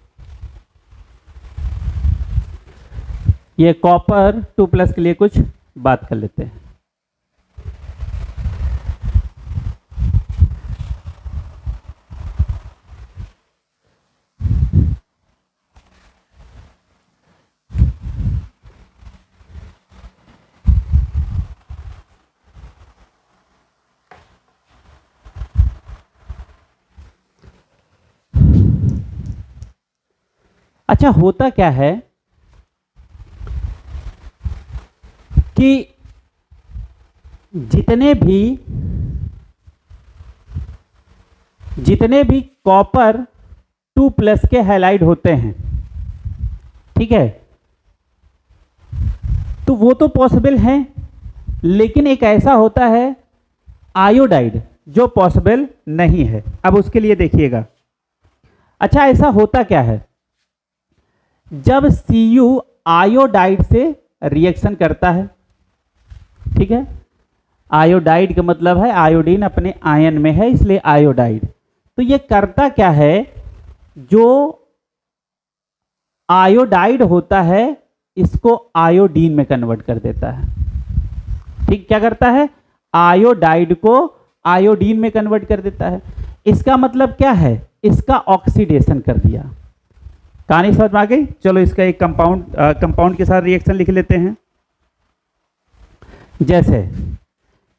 ये कॉपर 2+ के लिए कुछ बात कर लेते हैं। अच्छा, होता क्या है कि जितने भी कॉपर 2+ के हैलाइड होते हैं, ठीक है, तो वो तो पॉसिबल हैं, लेकिन एक ऐसा होता है आयोडाइड जो पॉसिबल नहीं है। अब उसके लिए देखिएगा। अच्छा, ऐसा होता क्या है, जब Cu आयोडाइड से रिएक्शन करता है, ठीक है, आयोडाइड का मतलब है आयोडीन अपने आयन में है, इसलिए आयोडाइड। तो ये करता क्या है, जो आयोडाइड होता है इसको आयोडीन में कन्वर्ट कर देता है। ठीक, क्या करता है, आयोडाइड को आयोडीन में कन्वर्ट कर देता है। इसका मतलब क्या है, इसका ऑक्सीडेशन कर दिया। कहानी समझ में आ गई? चलो इसका एक कंपाउंड के साथ रिएक्शन लिख लेते हैं। जैसे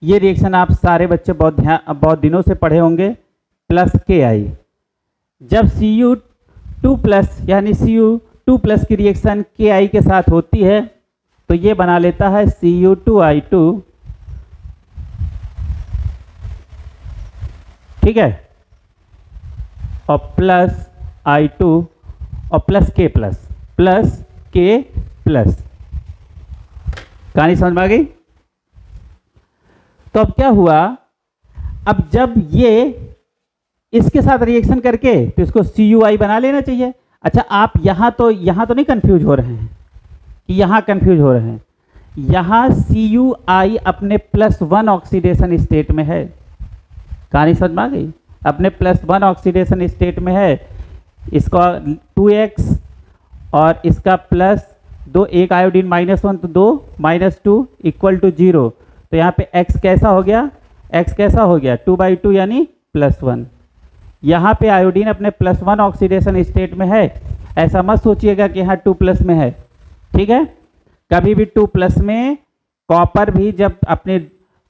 ये रिएक्शन आप सारे बच्चे बहुत दिनों से पढ़े होंगे, +Ki। जब Cu2+ यानी Cu2+ की रिएक्शन Ki के साथ होती है तो ये बना लेता है Cu2I2, ठीक है, और +I2 और +K+, कहानी समझ में आ गई? तो अब क्या हुआ, अब जब ये इसके साथ रिएक्शन करके तो इसको Cui बना लेना चाहिए। अच्छा, आप यहां तो नहीं कंफ्यूज हो रहे हैं कि यहां कंफ्यूज हो रहे हैं, यहां Cui अपने +1 ऑक्सीडेशन स्टेट में है। कहानी समझ में आ गई? अपने +1 ऑक्सीडेशन स्टेट में है। इसका 2x और इसका +2, एक आयोडीन -1 तो 2 -2 = 0। तो यहाँ पे x कैसा हो गया, x कैसा हो गया 2/2 यानी +1। यहाँ पे आयोडीन अपने +1 ऑक्सीडेशन स्टेट में है। ऐसा मत सोचिएगा कि यहाँ 2+ में है, ठीक है। कभी भी 2+ में कॉपर भी जब अपने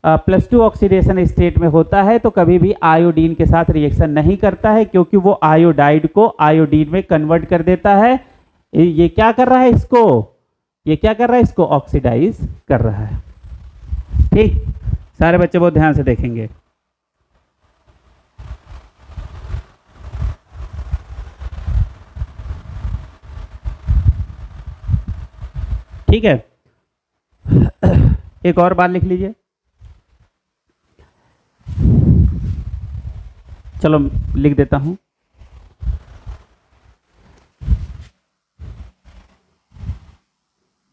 +2 ऑक्सीडेशन स्टेट में होता है तो कभी भी आयोडीन के साथ रिएक्शन नहीं करता है, क्योंकि वो आयोडाइड को आयोडीन में कन्वर्ट कर देता है। ये क्या कर रहा है, इसको ऑक्सीडाइज कर रहा है। ठीक, सारे बच्चे बहुत ध्यान से देखेंगे। ठीक है, एक और बात लिख लीजिए, चलो लिख देता हूं।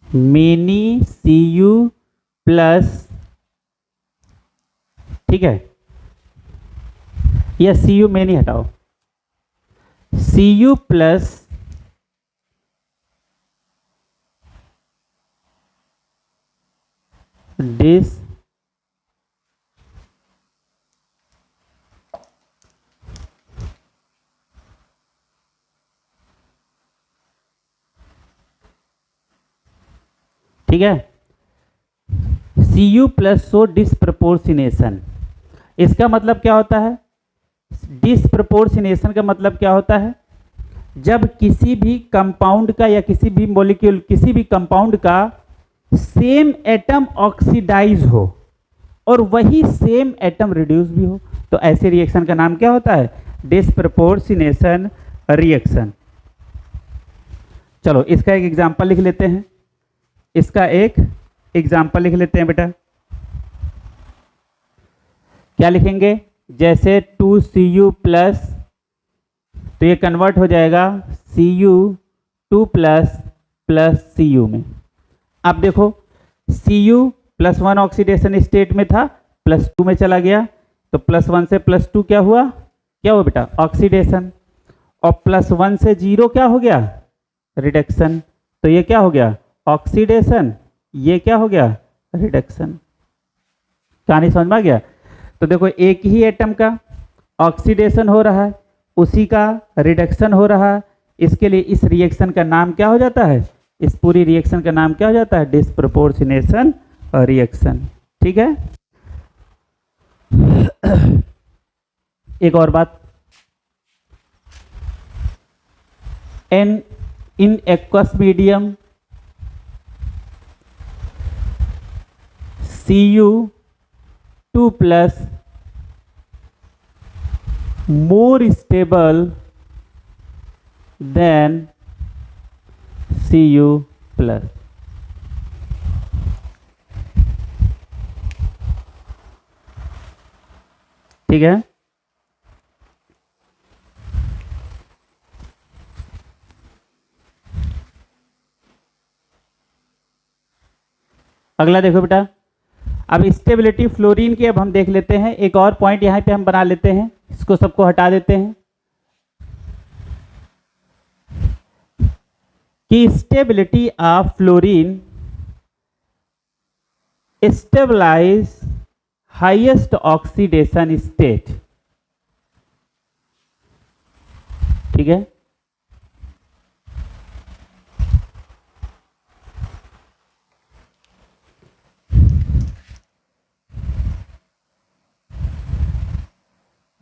मेनी Cu प्लस, ठीक है, या Cu मेनी हटाओ, Cu प्लस दिस ठीक है, Cu प्लस सो डिसप्रपोर्शनेशन, इसका मतलब क्या होता है? डिसप्रपोर्शनेशन का मतलब क्या होता है? जब किसी भी कंपाउंड का या किसी भी मॉलिक्यूल, किसी भी कंपाउंड का सेम एटम ऑक्सीडाइज हो और वही सेम एटम रिड्यूस भी हो, तो ऐसे रिएक्शन का नाम क्या होता है? Disproportionation reaction. चलो इसका एक एग्जांपल लिख लेते हैं, इसका एक एग्जांपल लिख लेते हैं बेटा। क्या लिखेंगे? जैसे 2Cu प्लस, तो ये कन्वर्ट हो जाएगा Cu2 प्लस प्लस Cu में। अब देखो Cu +1 ऑक्सीडेशन स्टेट में था, +2 में चला गया, तो +1 से +2 क्या हुआ? क्या हुआ बेटा? ऑक्सीडेशन। और +1 से 0 क्या हो गया? रिडक्शन। तो ये क्या हो गया? ऑक्सीडेशन। ये क्या हो गया? रिडक्शन। कहानी समझ में आ गया? तो देखो एक ही एटम का ऑक्सीडेशन हो रहा है, उसी का रिडक्शन हो रहा है, इसके लिए इस रिएक्शन का नाम क्या हो जाता है? इस पूरी रिएक्शन का नाम क्या हो जाता है? Disproportionation reaction. ठीक है, एक और बात, in aqueous medium Cu2 plus more stable than Cu plus. ठीक है, अगला देखो बेटा, अब स्टेबिलिटी फ्लोरीन की अब हम देख लेते हैं। एक और पॉइंट यहां पे हम बना लेते हैं, इसको सबको हटा देते हैं कि stability of fluorine stabilize highest oxidation state. ठीक है,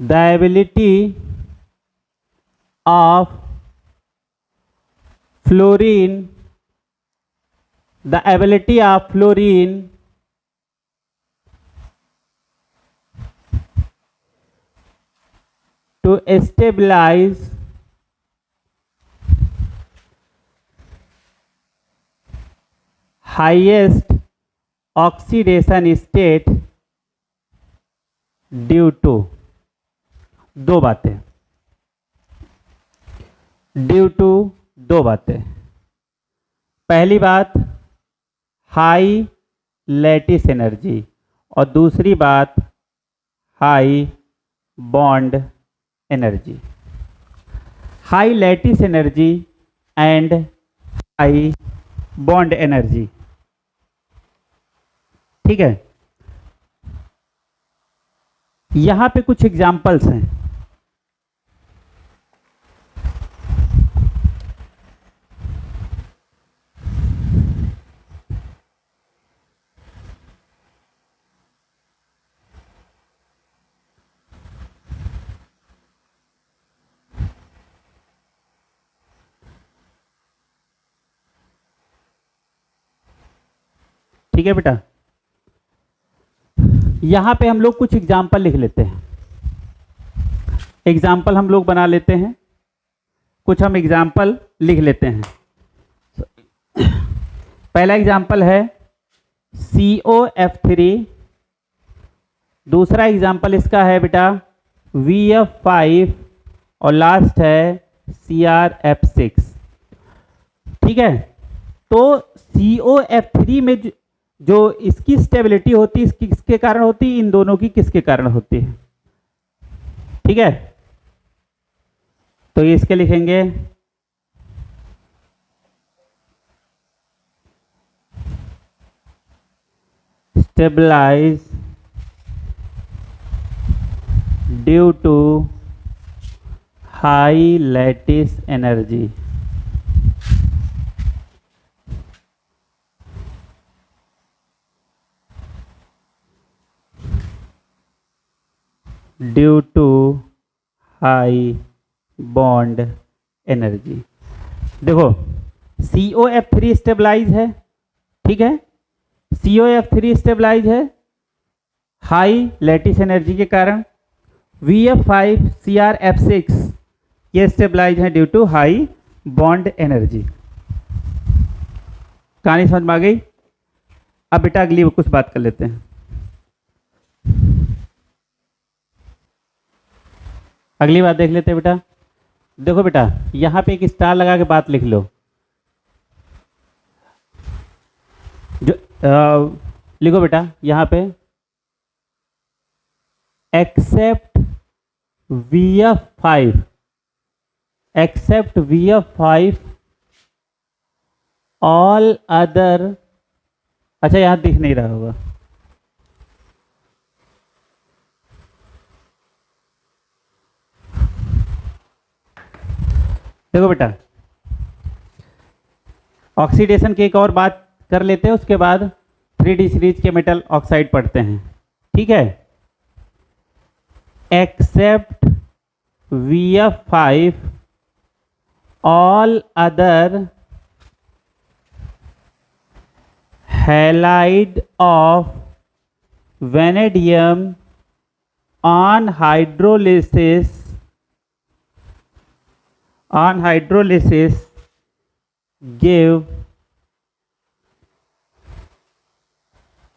the ability of fluorine to stabilize highest oxidation state due to, दो बातें, ड्यू टू दो बातें। पहली बात हाई लैटिस एनर्जी और दूसरी बात high bond energy. High lattice energy and high bond energy. ठीक है, यहां पे कुछ एग्जाम्पल्स हैं। ठीक है बेटा, यहां पे हम लोग कुछ एग्जाम्पल लिख लेते हैं, एग्जाम्पल हम लोग बना लेते हैं, कुछ हम एग्जाम्पल लिख लेते हैं। पहला एग्जाम्पल है COF3, दूसरा एग्जाम्पल इसका है बेटा VF5 और लास्ट है CrF6। ठीक है, तो COF3 में जो इसकी स्टेबिलिटी होती है इसकी किसके कारण होती है, इन दोनों की किसके कारण होती है। ठीक है, तो इसके लिखेंगे stabilize due to high lattice energy. Due to high bond energy. देखो COF3 स्टेबलाइज है, ठीक है, COF3 स्टेबलाइज है हाई लैटिस एनर्जी के कारण। VF5 CrF6 ये स्टेबलाइज है due to high bond energy. कहानी समझ में आ गई। अब बेटा अगली कुछ बात कर लेते हैं। अगली बात देख लेते हैं बेटा। देखो बेटा यहां पे एक स्टार लगा के बात लिख लो, जो लिखो बेटा यहां पे accept VF5, accept VF5 all other. अच्छा यहां दिख नहीं रहा होगा, देखो बेटा ऑक्सीडेशन की एक और बात कर लेते हैं, उसके बाद 3D सीरीज के मेटल ऑक्साइड पढ़ते हैं। ठीक है, except VF5 all other halide of vanadium on hydrolysis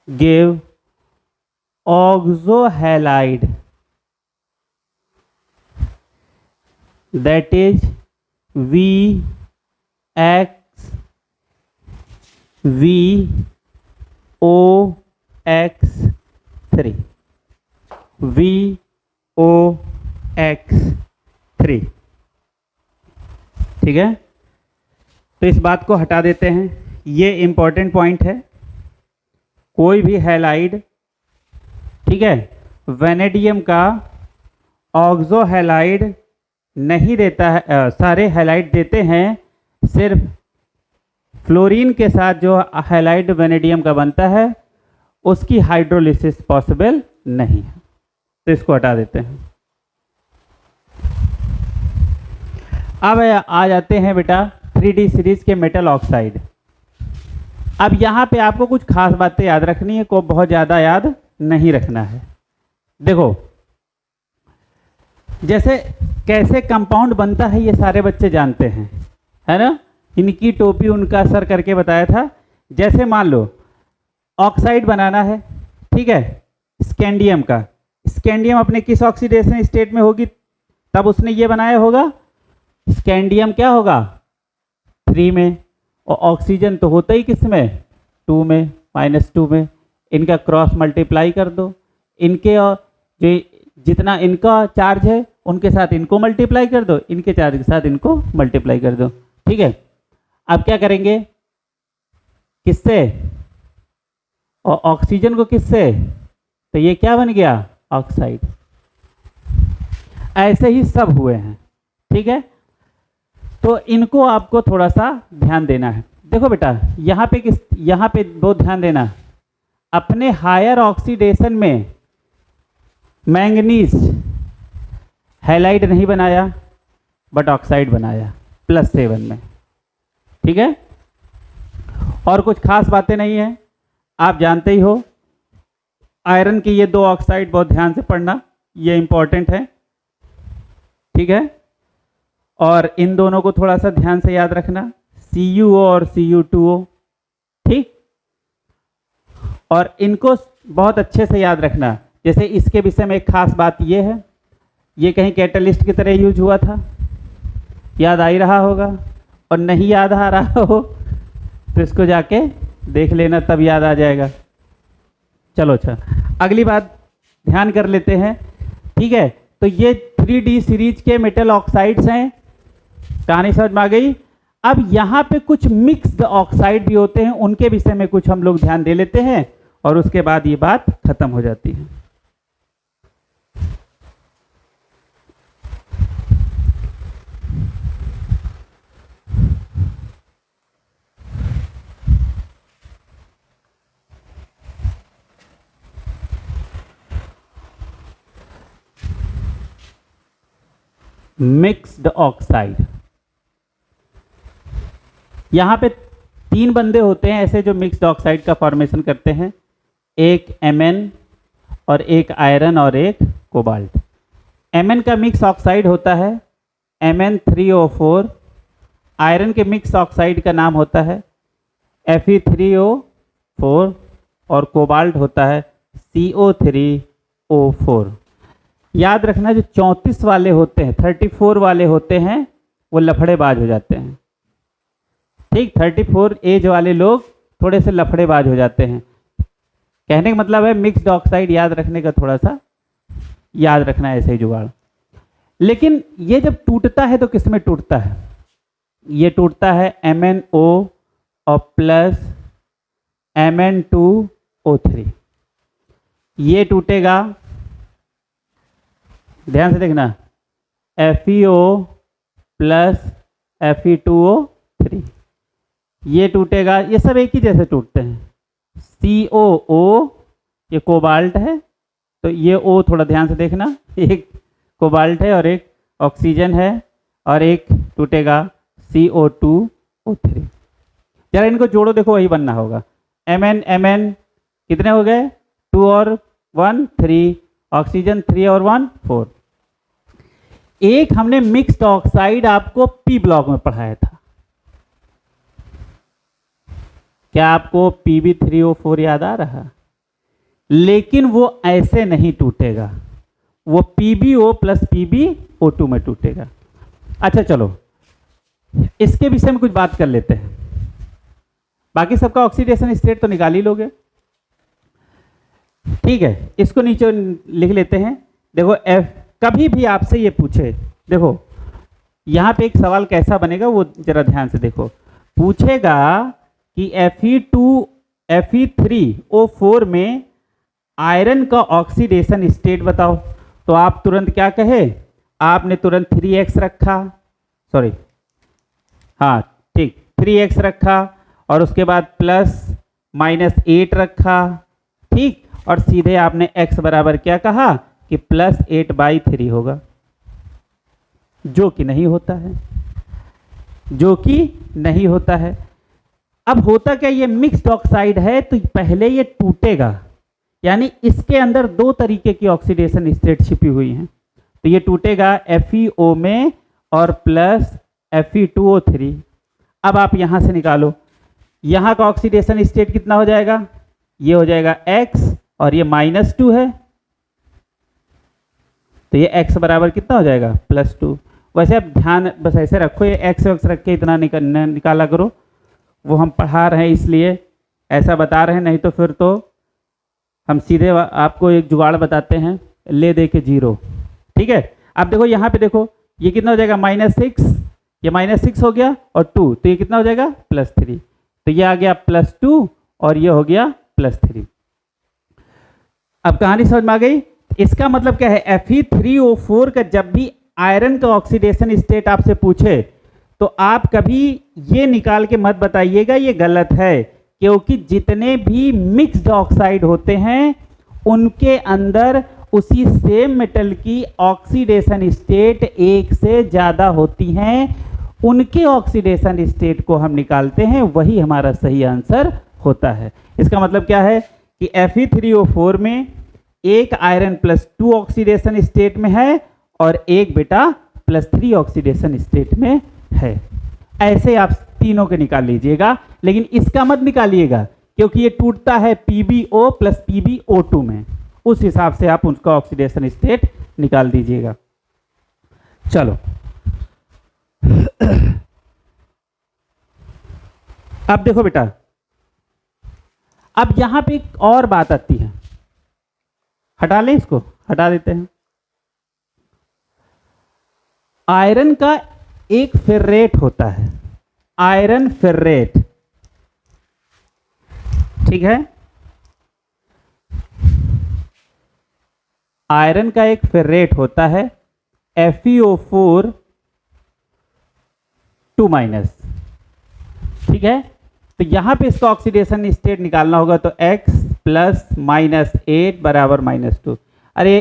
give oxohalide, that is VOX3। VOX3 ठीक है, तो इस बात को हटा देते हैं, ये इंपॉर्टेंट पॉइंट है। कोई भी हैलाइड, ठीक है, वेनेडियम का ऑक्सो हैलाइड नहीं देता है, सारे हैलाइड देते हैं, सिर्फ फ्लोरीन के साथ जो हैलाइड वेनेडियम का बनता है उसकी हाइड्रोलिसिस पॉसिबल नहीं है, तो इसको हटा देते हैं। अब आ जाते हैं बेटा 3D सीरीज के मेटल ऑक्साइड। अब यहाँ पे आपको कुछ खास बातें याद रखनी है, को बहुत ज़्यादा याद नहीं रखना है। देखो जैसे कैसे कंपाउंड बनता है ये सारे बच्चे जानते हैं, है ना, इनकी टोपी उनका सर करके बताया था। जैसे मान लो ऑक्साइड बनाना है, ठीक है, स्कैंडियम का, स्कैंडियम अपने किस ऑक्सीडेशन स्टेट में होगी तब उसने ये बनाया होगा, स्कैंडियम क्या होगा 3 में, और ऑक्सीजन तो होता ही किस में 2 में, -2 में। इनका क्रॉस मल्टीप्लाई कर दो, इनके और जो जितना इनका चार्ज है उनके साथ इनको मल्टीप्लाई कर दो, इनके चार्ज के साथ इनको मल्टीप्लाई कर दो। ठीक है, अब क्या करेंगे, किससे, और ऑक्सीजन को किससे, तो ये क्या बन गया ऑक्साइड। ऐसे ही सब हुए हैं, ठीक है, तो इनको आपको थोड़ा सा ध्यान देना है। देखो बेटा यहाँ पे बहुत ध्यान देना, अपने हायर ऑक्सीडेशन में मैंगनीज हैलाइड नहीं बनाया बट ऑक्साइड बनाया +7 में। ठीक है, और कुछ खास बातें नहीं है, आप जानते ही हो। आयरन की ये 2 ऑक्साइड बहुत ध्यान से पढ़ना, ये इंपॉर्टेंट है। ठीक है, और इन दोनों को थोड़ा सा ध्यान से याद रखना, CuO और Cu2O। ठीक और इनको बहुत अच्छे से याद रखना। जैसे इसके विषय में एक खास बात ये है, ये कहीं कैटलिस्ट की तरह यूज हुआ था, याद आ ही रहा होगा, और नहीं याद आ रहा हो तो इसको जाके देख लेना, तब याद आ जाएगा। चलो अच्छा, अगली बात ध्यान कर लेते हैं। ठीक है, तो ये 3D सीरीज के मेटल ऑक्साइड्स हैं, कहानी समझ में आ गई। अब यहाँ पे कुछ मिक्स्ड ऑक्साइड भी होते हैं, उनके विषय में कुछ हम लोग ध्यान दे लेते हैं और उसके बाद ये बात खत्म हो जाती है। मिक्स्ड ऑक्साइड, यहां पे 3 बंदे होते हैं ऐसे जो मिक्स्ड ऑक्साइड का फॉर्मेशन करते हैं, एक Mn और एक आयरन और एक कोबाल्ट। Mn का मिक्स ऑक्साइड होता है Mn3O4, आयरन के मिक्स ऑक्साइड का नाम होता है Fe3O4 और कोबाल्ट होता है CO3O4। याद रखना, जो 34 वाले होते हैं, 34 वाले होते हैं, वो लफड़ेबाज हो जाते हैं। ठीक, 34 एज वाले लोग थोड़े से लफड़ेबाज हो जाते हैं। कहने का मतलब है मिक्स्ड ऑक्साइड याद रखने का, थोड़ा सा याद रखना है, ऐसे ही जुगाड़। लेकिन ये जब टूटता है तो किस में टूटता है? ये टूटता है MnO और प्लस Mn2O3। ये टूटेगा, ध्यान से देखना, FeO प्लस Fe2O3। ये टूटेगा, ये सब एक ही जैसे टूटते हैं। COO, ये कोबाल्ट है, तो ये O थोड़ा ध्यान से देखना, एक कोबाल्ट है और एक ऑक्सीजन है, और एक टूटेगा CO2O3। जरा इनको जोड़ो, देखो वही बनना होगा। Mn कितने हो गए? 2 और 1 3, ऑक्सीजन 3 और 1 4। एक हमने मिक्स्ड ऑक्साइड आपको P ब्लॉक में पढ़ाया था, क्या आपको Pb3O4 याद आ रहा? लेकिन वो ऐसे नहीं टूटेगा, वो PbO प्लस PbO2 में टूटेगा। अच्छा चलो, इसके विषय में कुछ बात कर लेते हैं। बाकी सबका ऑक्सीडेशन स्टेट तो निकाल ही लोगे, ठीक है। इसको नीचे लिख लेते हैं। देखो कभी भी आपसे ये पूछे, देखो यहाँ पे एक सवाल कैसा बनेगा वो जरा ध्यान से देखो। पूछेगा कि Fe3O4 में आयरन का ऑक्सीडेशन स्टेट बताओ, तो आप तुरंत क्या कहे? आपने तुरंत 3x रखा, सॉरी हाँ ठीक 3x रखा, और उसके बाद +-8 रखा, ठीक, और सीधे आपने x बराबर क्या कहा कि +8/3 होगा, जो कि नहीं होता है, जो कि नहीं होता है। अब होता क्या, ये मिक्स्ड ऑक्साइड है तो पहले ये टूटेगा, यानी इसके अंदर 2 तरीके की ऑक्सीडेशन स्टेट छिपी हुई हैं, तो ये टूटेगा FeO में और प्लस Fe2O3। अब आप यहां से निकालो, यहां का ऑक्सीडेशन स्टेट कितना हो जाएगा? ये हो जाएगा x, और ये -2 है, तो ये x बराबर कितना हो जाएगा? +2। वैसे आप ध्यान बस ऐसे रखो, ये x रख के इतना निकाला करो, वो हम पढ़ा रहे हैं इसलिए ऐसा बता रहे हैं, नहीं तो फिर तो हम सीधे आपको एक जुगाड़ बताते हैं, ले दे के 0, ठीक है। अब देखो यहाँ पे देखो, ये कितना हो जाएगा? -6, ये -6 हो गया, और 2, तो ये कितना हो जाएगा? +3, तो ये आ गया +2 और ये हो गया +3। अब कहानी समझ में आ गई? इसका मतलब क्या है? Fe3O4 का जब भी आयरन का ऑक्सीडेशन स्टेट आपसे पूछे तो आप कभी ये निकाल के मत बताइएगा ये गलत है, क्योंकि जितने भी मिक्स्ड ऑक्साइड होते हैं उनके अंदर उसी सेम मेटल की ऑक्सीडेशन स्टेट एक से ज़्यादा होती हैं, उनके ऑक्सीडेशन स्टेट को हम निकालते हैं, वही हमारा सही आंसर होता है। इसका मतलब क्या है कि Fe3O4 में एक आयरन +2 ऑक्सीडेशन स्टेट में है और एक बेटा +3 ऑक्सीडेशन स्टेट में है। ऐसे आप तीनों के निकाल लीजिएगा, लेकिन इसका मत निकालिएगा क्योंकि ये टूटता है PbO प्लस PbO2 में, उस हिसाब से आप उसका ऑक्सीडेशन स्टेट निकाल दीजिएगा। चलो अब देखो बेटा, अब यहां पे एक और बात आती है, हटा लें इसको, हटा देते हैं। आयरन का एक फेर्रेट होता है, आयरन फेर्रेट, ठीक है। आयरन का एक फेर्रेट होता है FeO4 2-, ठीक है। तो यहां पे इसका ऑक्सीडेशन स्टेट निकालना होगा, तो X प्लस -8 बराबर -2। अरे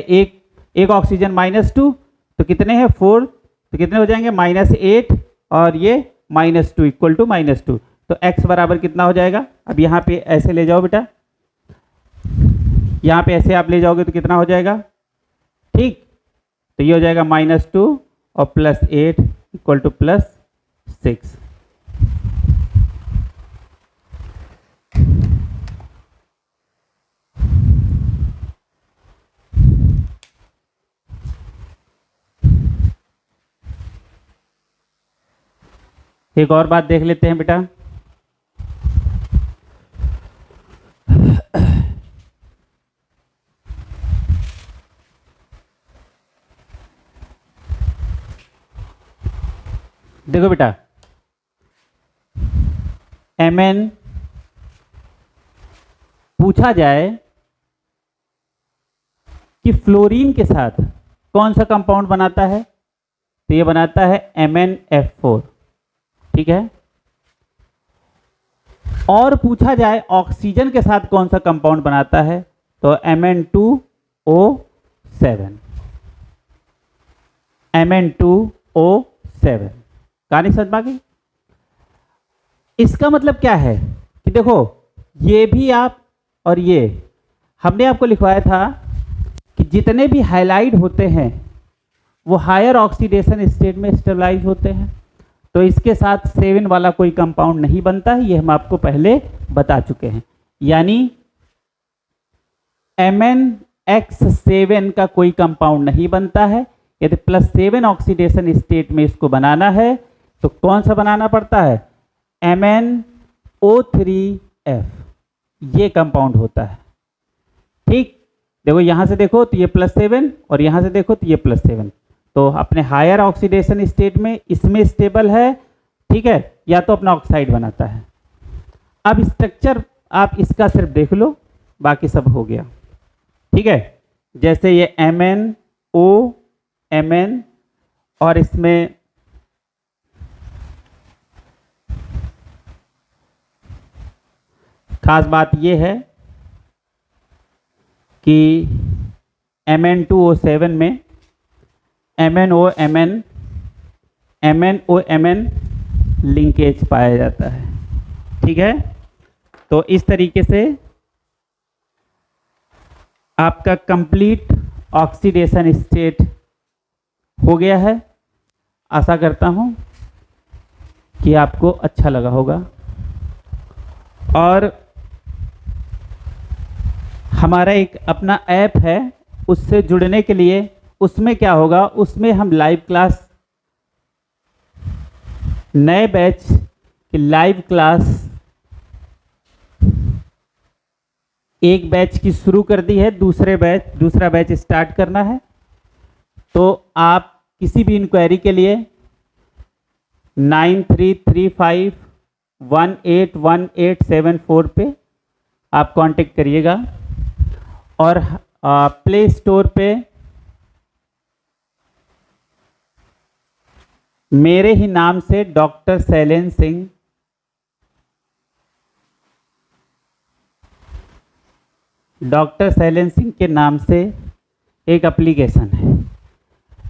एक ऑक्सीजन -2 तो कितने हैं 4, तो कितने हो जाएंगे -8 और ये -2 इक्वल टू -2। तो X बराबर कितना हो जाएगा, अब यहाँ पे ऐसे ले जाओ बेटा, यहाँ पे ऐसे आप ले जाओगे तो कितना हो जाएगा, ठीक। तो ये हो जाएगा -2 और +8 इक्वल टू +6। एक और बात देख लेते हैं बेटा, देखो बेटा Mn पूछा जाए कि फ्लोरीन के साथ कौन सा कंपाउंड बनाता है, तो ये बनाता है MnF4, ठीक है। और पूछा जाए ऑक्सीजन के साथ कौन सा कंपाउंड बनाता है, तो Mn2O7, Mn2O7। कहानी समझ में आ गई। इसका मतलब क्या है कि देखो ये भी आप और ये हमने आपको लिखवाया था कि जितने भी हाइलाइट होते हैं वो हायर ऑक्सीडेशन स्टेट में स्टेबलाइज होते हैं, तो इसके साथ 7 वाला कोई कंपाउंड नहीं बनता है, ये हम आपको पहले बता चुके हैं। यानी MnX7 का कोई कंपाउंड नहीं बनता है। यदि +7 ऑक्सीडेशन स्टेट में इसको बनाना है तो कौन सा बनाना पड़ता है, MnO3F, ये कंपाउंड होता है, ठीक। देखो यहां से देखो तो ये +7 और यहां से देखो तो ये +7, तो अपने हायर ऑक्सीडेशन स्टेट में इसमें स्टेबल है, ठीक है, या तो अपना ऑक्साइड बनाता है। अब स्ट्रक्चर आप इसका सिर्फ देख लो, बाकी सब हो गया, ठीक है। जैसे ये MnO और इसमें खास बात ये है कि Mn2O7 में MnOMn लिंकेज पाया जाता है, ठीक है। तो इस तरीके से आपका कंप्लीट ऑक्सीडेशन स्टेट हो गया है। आशा करता हूं कि आपको अच्छा लगा होगा। और हमारा एक अपना ऐप है, उससे जुड़ने के लिए उसमें क्या होगा, उसमें हम लाइव क्लास, नए बैच की लाइव क्लास एक बैच की शुरू कर दी है, दूसरा बैच स्टार्ट करना है। तो आप किसी भी इंक्वायरी के लिए 9335181874 पे आप कांटेक्ट करिएगा। और प्ले स्टोर पे मेरे ही नाम से डॉक्टर शैलेंद्र सिंह, डॉक्टर शैलेंद्र सिंह के नाम से एक एप्लीकेशन है,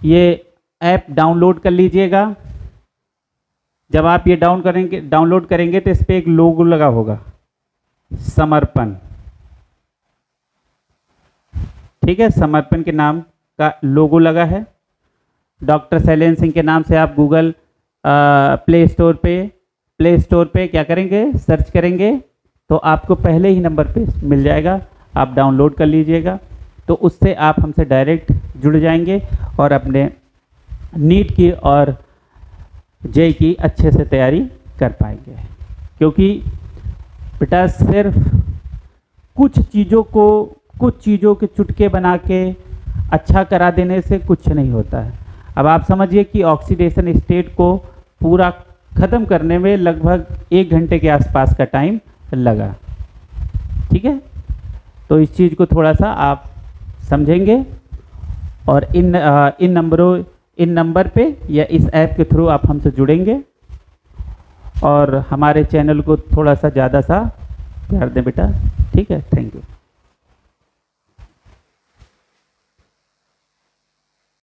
ये ऐप डाउनलोड कर लीजिएगा। जब आप ये डाउनलोड करेंगे तो इस पर एक लोगो लगा होगा, समर्पण, ठीक है, समर्पण के नाम का लोगो लगा है। डॉक्टर शैलेंद्र सिंह के नाम से आप गूगल प्ले स्टोर पे क्या करेंगे, सर्च करेंगे तो आपको पहले ही नंबर पे मिल जाएगा, आप डाउनलोड कर लीजिएगा। तो उससे आप हमसे डायरेक्ट जुड़ जाएंगे और अपने नीट की और जेई की अच्छे से तैयारी कर पाएंगे। क्योंकि बेटा सिर्फ कुछ चीज़ों के चुटके बना के अच्छा करा देने से कुछ नहीं होता है। अब आप समझिए कि ऑक्सीडेशन स्टेट को पूरा ख़त्म करने में लगभग 1 घंटे के आसपास का टाइम लगा। ठीक है, तो इस चीज़ को थोड़ा सा आप समझेंगे और इन नंबर पे या इस ऐप के थ्रू आप हमसे जुड़ेंगे और हमारे चैनल को थोड़ा सा ज़्यादा सा प्यार दें बेटा। ठीक है, थैंक यू।